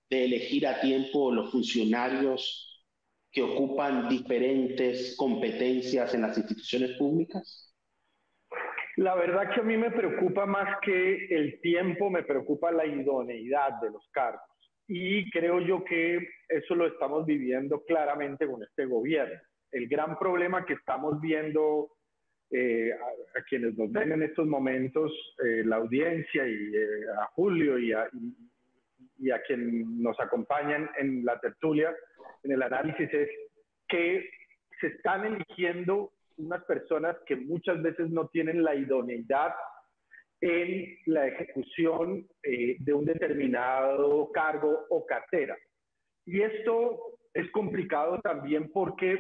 de elegir a tiempo los funcionarios que ocupan diferentes competencias en las instituciones públicas? La verdad que a mí me preocupa más que el tiempo, me preocupa la idoneidad de los cargos. Y creo yo que eso lo estamos viviendo claramente con este gobierno. El gran problema que estamos viendo a quienes nos ven en estos momentos, la audiencia y a Julio y a quien nos acompañan en la tertulia, en el análisis, es que se están eligiendo unas personas que muchas veces no tienen la idoneidad en la ejecución de un determinado cargo o cartera. Y esto es complicado también porque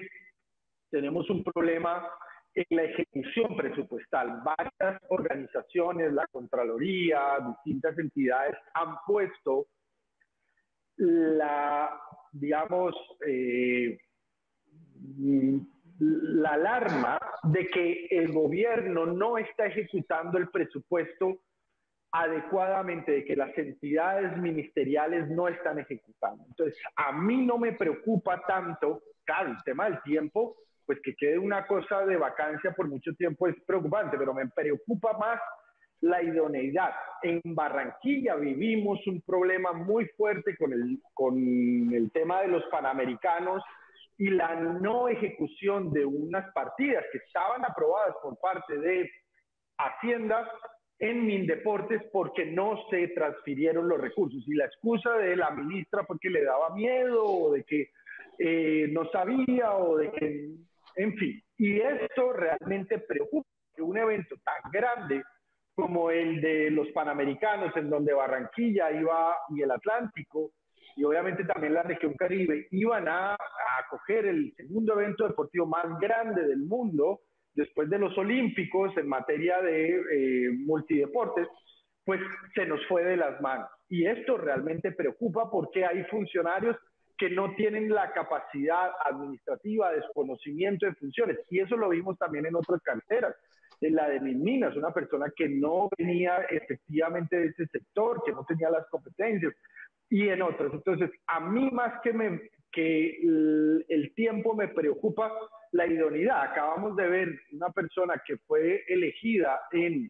tenemos un problema en la ejecución presupuestal. Varias organizaciones, la Contraloría, distintas entidades han puesto la alarma de que el gobierno no está ejecutando el presupuesto adecuadamente, de que las entidades ministeriales no están ejecutando. Entonces, a mí no me preocupa tanto, claro, el tema del tiempo, pues que quede una cosa de vacancia por mucho tiempo es preocupante, pero me preocupa más la idoneidad. En Barranquilla vivimos un problema muy fuerte con el tema de los panamericanos y la no ejecución de unas partidas que estaban aprobadas por parte de Hacienda en Mindeportes porque no se transfirieron los recursos. Y la excusa de la ministra fue que le daba miedo o de que no sabía o de que, en fin. Y esto realmente preocupa, que un evento tan grande como el de los Panamericanos, en donde Barranquilla iba y el Atlántico, y obviamente también la región Caribe, iban a acoger el segundo evento deportivo más grande del mundo, después de los Olímpicos, en materia de multideportes, pues se nos fue de las manos. Y esto realmente preocupa porque hay funcionarios que no tienen la capacidad administrativa, desconocimiento de funciones. Y eso lo vimos también en otras carteras. la de Minminas, una persona que no venía efectivamente de ese sector, que no tenía las competencias, y en otros. Entonces, a mí más que el tiempo me preocupa la idoneidad. Acabamos de ver una persona que fue elegida en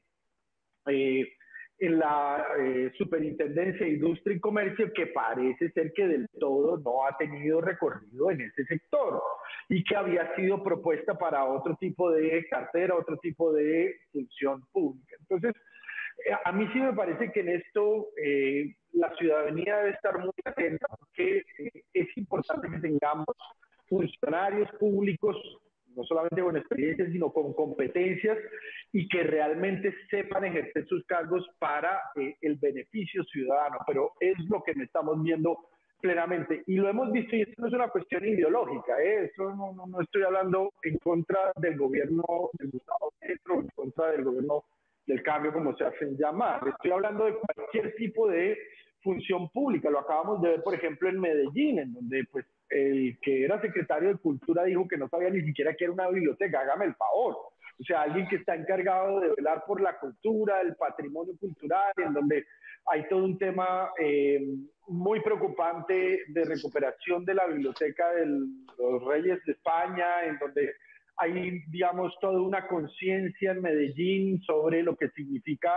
la Superintendencia de Industria y Comercio, que parece ser que del todo no ha tenido recorrido en ese sector y que había sido propuesta para otro tipo de cartera, otro tipo de función pública. Entonces, a mí sí me parece que en esto la ciudadanía debe estar muy atenta, porque es importante que tengamos funcionarios públicos no solamente con experiencia, sino con competencias y que realmente sepan ejercer sus cargos para el beneficio ciudadano. Pero es lo que me estamos viendo plenamente. Y lo hemos visto, y esto no es una cuestión ideológica, eso no estoy hablando en contra del gobierno de Gustavo Petro, en contra del gobierno del cambio, como se hacen llamar. Estoy hablando de cualquier tipo de función pública. Lo acabamos de ver, por ejemplo, en Medellín, en donde pues el que era secretario de Cultura dijo que no sabía ni siquiera que era una biblioteca. Hágame el favor. O sea, alguien que está encargado de velar por la cultura, el patrimonio cultural, en donde hay todo un tema muy preocupante de recuperación de la biblioteca de los Reyes de España, en donde hay, digamos, toda una conciencia en Medellín sobre lo que significa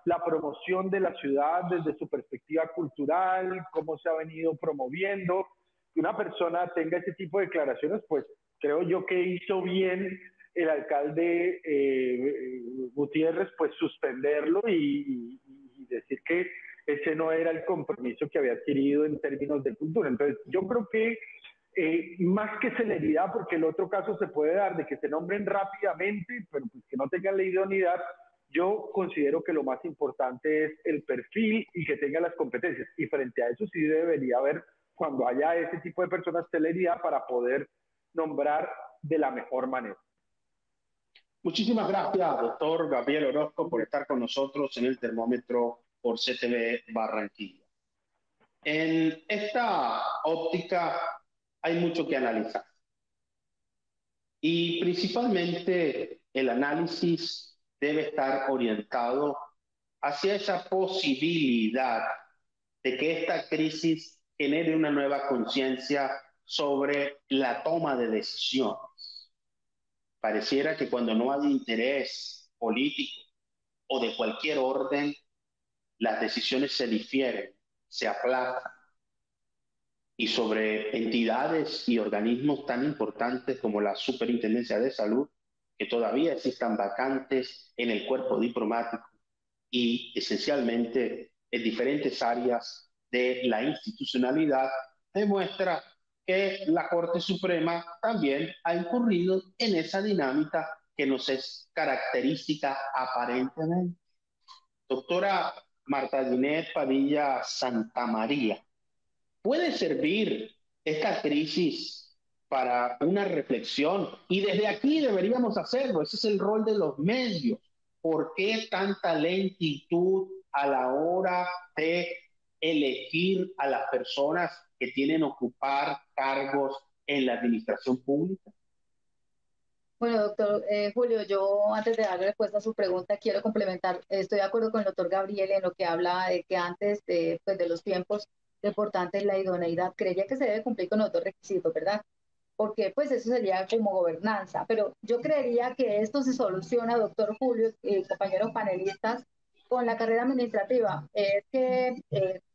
la promoción de la ciudad desde su perspectiva cultural, cómo se ha venido promoviendo. Que una persona tenga ese tipo de declaraciones, pues creo yo que hizo bien el alcalde Gutiérrez, pues suspenderlo y decir que ese no era el compromiso que había adquirido en términos de cultura. Entonces, yo creo que más que celeridad, porque el otro caso se puede dar de que se nombren rápidamente, pero pues que no tengan la idoneidad, yo considero que lo más importante es el perfil y que tengan las competencias. Y frente a eso sí debería haber, cuando haya ese tipo de personas, celeridad para poder nombrar de la mejor manera. Muchísimas gracias, doctor Gabriel Orozco, por estar con nosotros en el termómetro por CTV Barranquilla. En esta óptica hay mucho que analizar. Y principalmente el análisis debe estar orientado hacia esa posibilidad de que esta crisis genere una nueva conciencia sobre la toma de decisiones. Pareciera que cuando no hay interés político o de cualquier orden, las decisiones se difieren, se aplazan. Y sobre entidades y organismos tan importantes como la Superintendencia de Salud, que todavía existan vacantes en el cuerpo diplomático y esencialmente en diferentes áreas de la institucionalidad, demuestra que la Corte Suprema también ha incurrido en esa dinámica que nos es característica aparentemente. Doctora Marta Ginette Padilla Santamaría, ¿puede servir esta crisis para una reflexión? Y desde aquí deberíamos hacerlo, ese es el rol de los medios. ¿Por qué tanta lentitud a la hora de elegir a las personas que tienen que ocupar cargos en la administración pública? Bueno, doctor Julio, yo antes de darle respuesta a su pregunta, quiero complementar. Estoy de acuerdo con el doctor Gabriel en lo que habla de que antes pues de los tiempos, lo importante es la idoneidad. Creería que se debe cumplir con los dos requisitos, ¿verdad? Porque pues eso sería como gobernanza. Pero yo creería que esto se soluciona, doctor Julio y compañeros panelistas, con la carrera administrativa. Es que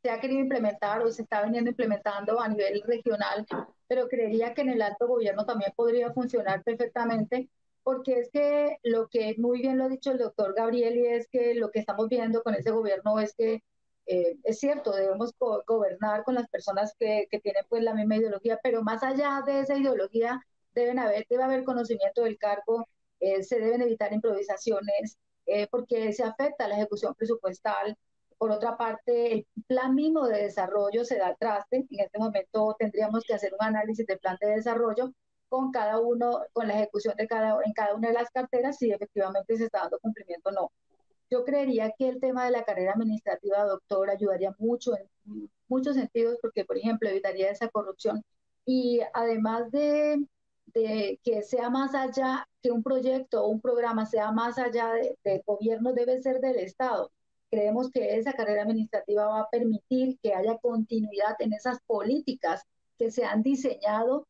se ha querido implementar o se está viniendo implementando a nivel regional, pero creería que en el alto gobierno también podría funcionar perfectamente, porque es que lo que muy bien lo ha dicho el doctor Gabriel, y es que lo que estamos viendo con ese gobierno es que es cierto, debemos gobernar con las personas que tienen pues la misma ideología, pero más allá de esa ideología debe haber conocimiento del cargo, se deben evitar improvisaciones, porque se afecta la ejecución presupuestal. Por otra parte, el plan mismo de desarrollo se da al traste. En este momento tendríamos que hacer un análisis del plan de desarrollo con cada uno, con la ejecución de en cada una de las carteras, si efectivamente se está dando cumplimiento o no. Yo creería que el tema de la carrera administrativa, doctor, ayudaría mucho en muchos sentidos, porque, por ejemplo, evitaría esa corrupción. Y además de que sea más allá, que un proyecto o un programa sea más allá del gobierno, debe ser del Estado. Creemos que esa carrera administrativa va a permitir que haya continuidad en esas políticas que se han diseñado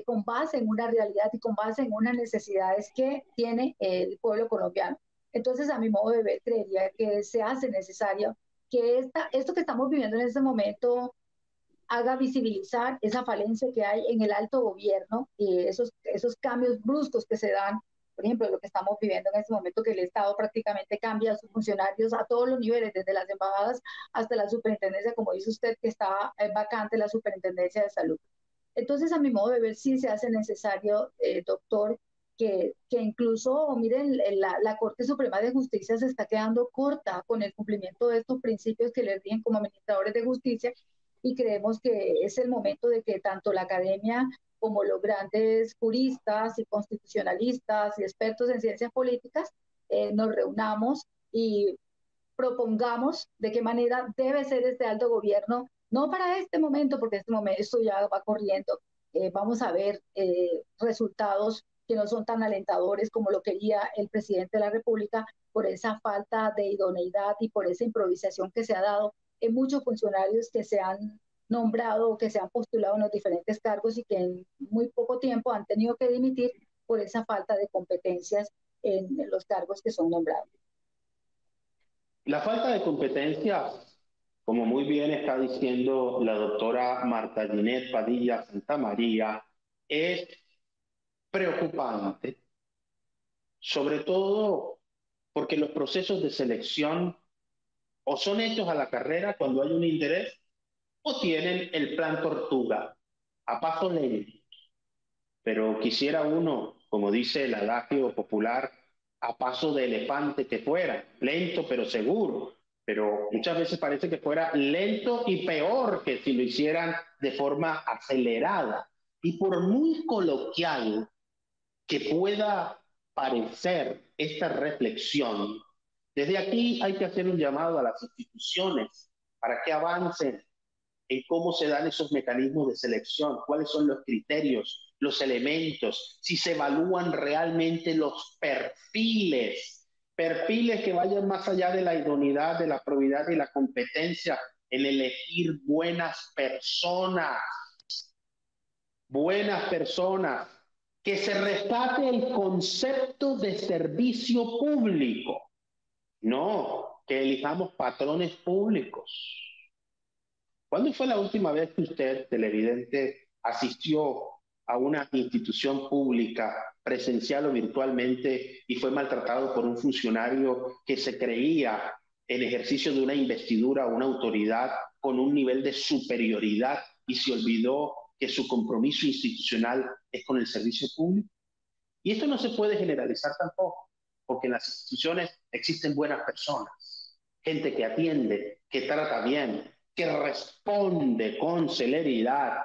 con base en una realidad y con base en unas necesidades que tiene el pueblo colombiano. Entonces, a mi modo de ver, creería que se hace necesario que esto que estamos viviendo en este momento haga visibilizar esa falencia que hay en el alto gobierno y esos cambios bruscos que se dan, por ejemplo, lo que estamos viviendo en este momento, que el Estado prácticamente cambia a sus funcionarios a todos los niveles, desde las embajadas hasta la superintendencia, como dice usted, que está vacante la superintendencia de salud. Entonces, a mi modo de ver, sí se hace necesario, doctor, que incluso, miren, la Corte Suprema de Justicia se está quedando corta con el cumplimiento de estos principios que les rigen como administradores de justicia, y creemos que es el momento de que tanto la academia como los grandes juristas y constitucionalistas y expertos en ciencias políticas nos reunamos y propongamos de qué manera debe ser este alto gobierno, no para este momento, porque este momento esto ya va corriendo, vamos a ver resultados que no son tan alentadores como lo quería el presidente de la República, por esa falta de idoneidad y por esa improvisación que se ha dado en muchos funcionarios que se han nombrado o que se han postulado en los diferentes cargos y que en muy poco tiempo han tenido que dimitir por esa falta de competencias en los cargos que son nombrados. La falta de competencia, como muy bien está diciendo la doctora Marta Ginette Padilla Santamaría, es preocupante, sobre todo porque los procesos de selección o son hechos a la carrera cuando hay un interés o tienen el plan tortuga, a paso lento. Pero quisiera uno, como dice el adagio popular, a paso de elefante que fuera, lento pero seguro. Pero muchas veces parece que fuera lento y peor que si lo hicieran de forma acelerada. Y por muy coloquial que pueda parecer esta reflexión, desde aquí hay que hacer un llamado a las instituciones para que avancen en cómo se dan esos mecanismos de selección, cuáles son los criterios, los elementos, si se evalúan realmente los perfiles que vayan más allá de la idoneidad, de la probidad y la competencia en elegir buenas personas, que se rescate el concepto de servicio público, no que elijamos patrones públicos. ¿Cuándo fue la última vez que usted, televidente, asistió a una institución pública, presencial o virtualmente, y fue maltratado por un funcionario que se creía en ejercicio de una investidura o una autoridad con un nivel de superioridad y se olvidó que su compromiso institucional es con el servicio público? Y esto no se puede generalizar tampoco, porque en las instituciones existen buenas personas, gente que atiende, que trata bien, que responde con celeridad,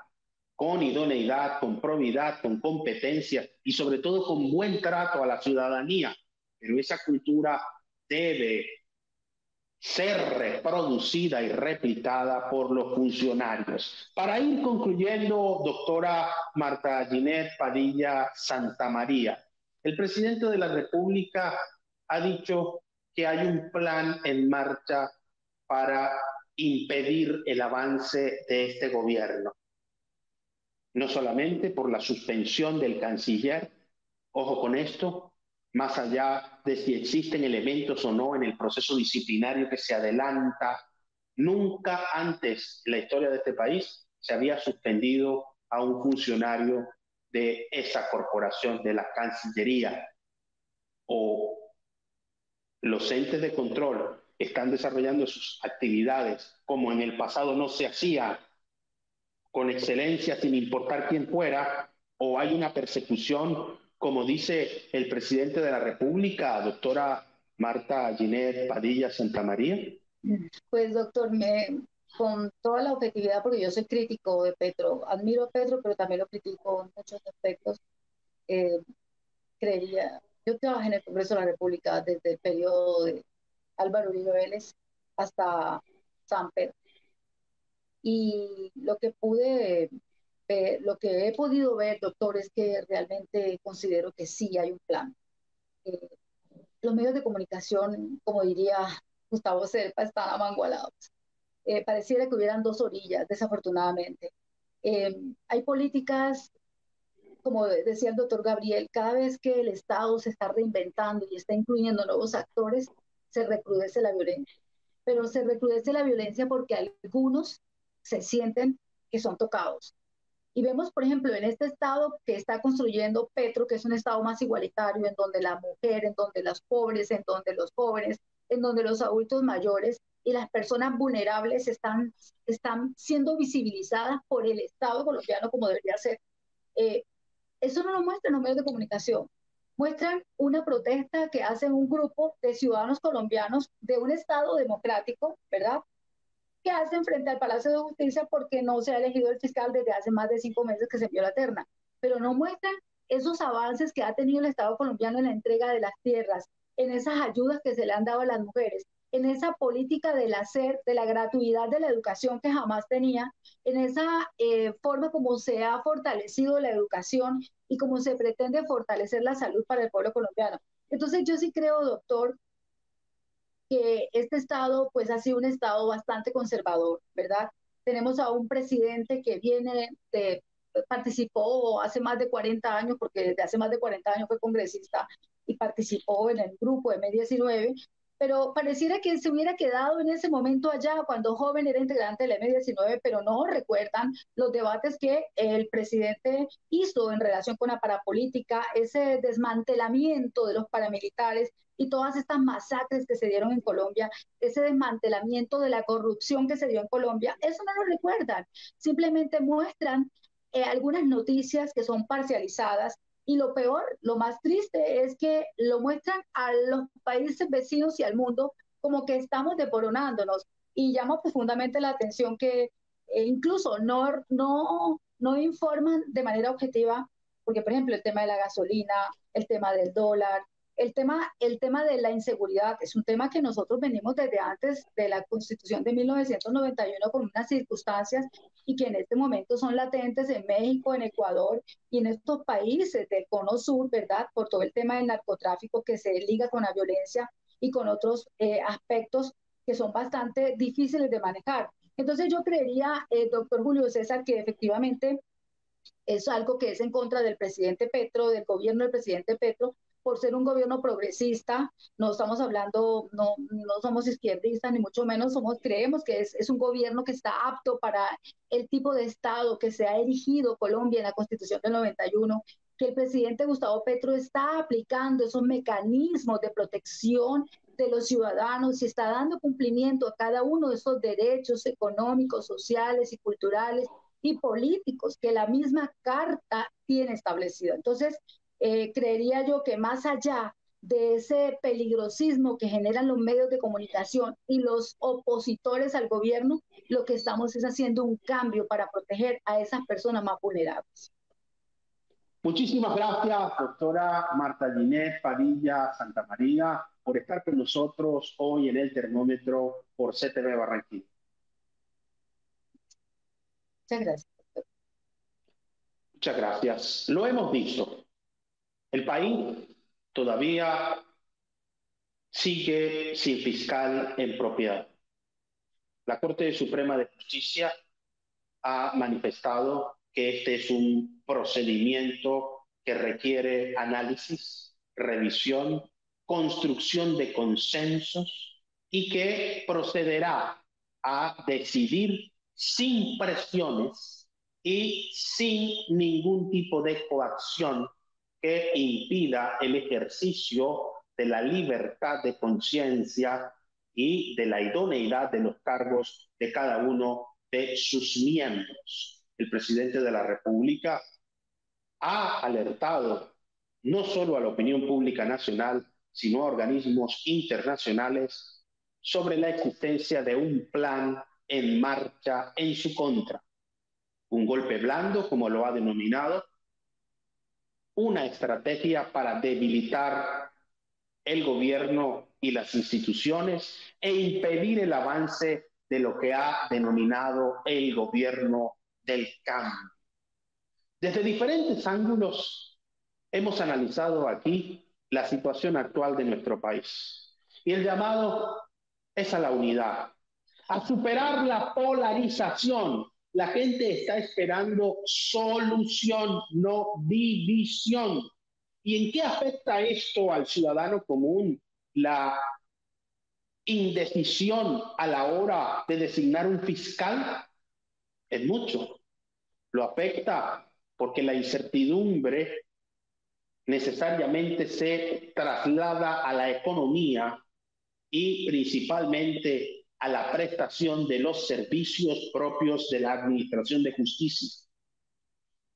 con idoneidad, con probidad, con competencia y sobre todo con buen trato a la ciudadanía. Pero esa cultura debe ser reproducida y replicada por los funcionarios. Para ir concluyendo, doctora Marta Ginette Padilla Santamaría, el presidente de la República ha dicho que hay un plan en marcha para impedir el avance de este gobierno. No solamente por la suspensión del canciller, ojo con esto, más allá de si existen elementos o no en el proceso disciplinario que se adelanta, nunca antes en la historia de este país se había suspendido a un funcionario de esa corporación, de la Cancillería, o los entes de control están desarrollando sus actividades como en el pasado no se hacía, con excelencia sin importar quién fuera, o hay una persecución, como dice el presidente de la República, doctora Marta Ginette Padilla Santamaría? Pues doctor, con toda la objetividad, porque yo soy crítico de Petro, admiro a Petro, pero también lo critico en muchos aspectos, creería, yo trabajé en el Congreso de la República desde el periodo de Álvaro Uribe Vélez hasta Samper, y lo que pude Lo que he podido ver, doctor, es que realmente considero que sí hay un plan. Eh, los medios de comunicación, como diría Gustavo Serpa, están amangualados. Pareciera que hubieran dos orillas, desafortunadamente. Hay políticas, como decía el doctor Gabriel, cada vez que el Estado se está reinventando y está incluyendo nuevos actores, se recrudece la violencia. Pero se recrudece la violencia porque algunos se sienten que son tocados. Y vemos, por ejemplo, en este estado que está construyendo Petro, que es un estado más igualitario, en donde la mujer, en donde los pobres, en donde los jóvenes, en donde los adultos mayores y las personas vulnerables están siendo visibilizadas por el Estado colombiano como debería ser. Eh, Eso no lo muestran los medios de comunicación. Muestran una protesta que hacen un grupo de ciudadanos colombianos de un Estado democrático, ¿verdad? Que hacen frente al Palacio de Justicia porque no se ha elegido el fiscal desde hace más de 5 meses que se envió la terna. Pero no muestran esos avances que ha tenido el Estado colombiano en la entrega de las tierras, en esas ayudas que se le han dado a las mujeres, en esa política del hacer, de la gratuidad de la educación que jamás tenía, en esa forma como se ha fortalecido la educación y como se pretende fortalecer la salud para el pueblo colombiano. Entonces yo sí creo, doctor, que este estado pues ha sido un estado bastante conservador, ¿verdad? Tenemos a un presidente que participó hace más de 40 años, porque desde hace más de 40 años fue congresista y participó en el grupo de M19, pero pareciera que se hubiera quedado en ese momento allá cuando joven era integrante del M19, pero no recuerdan los debates que el presidente hizo en relación con la parapolítica, ese desmantelamiento de los paramilitares y todas estas masacres que se dieron en Colombia, ese desmantelamiento de la corrupción que se dio en Colombia, eso no lo recuerdan. Simplemente muestran algunas noticias que son parcializadas y lo peor, lo más triste es que lo muestran a los países vecinos y al mundo como que estamos desboronándonos. Y llama profundamente la atención que incluso no informan de manera objetiva, porque por ejemplo el tema de la gasolina, el tema del dólar, el tema de la inseguridad es un tema que nosotros venimos desde antes de la Constitución de 1991 con unas circunstancias y que en este momento son latentes en México, en Ecuador y en estos países del Cono Sur, ¿verdad? Por todo el tema del narcotráfico que se liga con la violencia y con otros aspectos que son bastante difíciles de manejar. Entonces yo creería, doctor Julio César, que efectivamente es algo que es en contra del presidente Petro, del gobierno del presidente Petro, por ser un gobierno progresista. No estamos hablando, no somos izquierdistas, ni mucho menos creemos que es un gobierno que está apto para el tipo de Estado que se ha erigido Colombia en la Constitución del 91, que el presidente Gustavo Petro está aplicando esos mecanismos de protección de los ciudadanos y está dando cumplimiento a cada uno de esos derechos económicos, sociales y culturales y políticos que la misma carta tiene establecido. Entonces, creería yo que más allá de ese peligrosismo que generan los medios de comunicación y los opositores al gobierno, lo que estamos es haciendo un cambio para proteger a esas personas más vulnerables. Muchísimas gracias, doctora Marta Ginés Padilla Santamaría, por estar con nosotros hoy en el termómetro por CTV Barranquilla. Muchas gracias. Muchas gracias. Lo hemos visto. El país todavía sigue sin fiscal en propiedad. La Corte Suprema de Justicia ha manifestado que este es un procedimiento que requiere análisis, revisión, construcción de consensos y que procederá a decidir sin presiones y sin ningún tipo de coacción que impida el ejercicio de la libertad de conciencia y de la idoneidad de los cargos de cada uno de sus miembros. El presidente de la República ha alertado no solo a la opinión pública nacional, sino a organismos internacionales sobre la existencia de un plan en marcha en su contra. Un golpe blando, como lo ha denominado, una estrategia para debilitar el gobierno y las instituciones e impedir el avance de lo que ha denominado el gobierno del cambio. Desde diferentes ángulos hemos analizado aquí la situación actual de nuestro país. Y el llamado es a la unidad, a superar la polarización. La gente está esperando solución, no división. ¿Y en qué afecta esto al ciudadano común? La indecisión a la hora de designar un fiscal es mucho. Lo afecta porque la incertidumbre necesariamente se traslada a la economía y principalmente a la prestación de los servicios propios de la administración de justicia.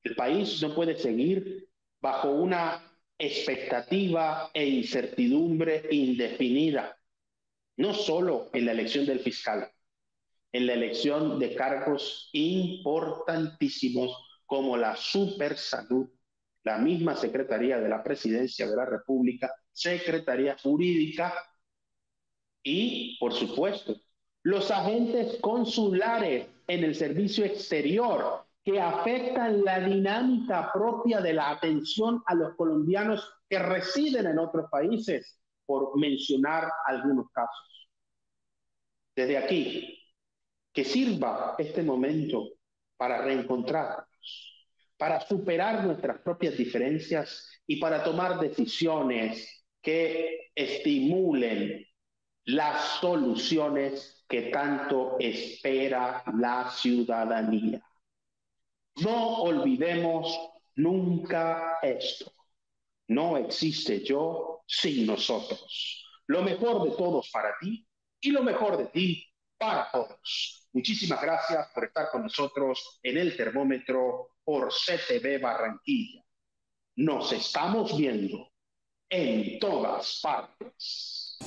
El país no puede seguir bajo una expectativa e incertidumbre indefinida, no solo en la elección del fiscal, en la elección de cargos importantísimos como la supersalud, la misma Secretaría de la Presidencia de la República, Secretaría Jurídica y, por supuesto, los agentes consulares en el servicio exterior que afectan la dinámica propia de la atención a los colombianos que residen en otros países, por mencionar algunos casos. Desde aquí, que sirva este momento para reencontrarnos, para superar nuestras propias diferencias y para tomar decisiones que estimulen las soluciones que tanto espera la ciudadanía. No olvidemos nunca esto. No existe yo sin nosotros. Lo mejor de todos para ti y lo mejor de ti para todos. Muchísimas gracias por estar con nosotros en el termómetro por CTV Barranquilla. Nos estamos viendo en todas partes.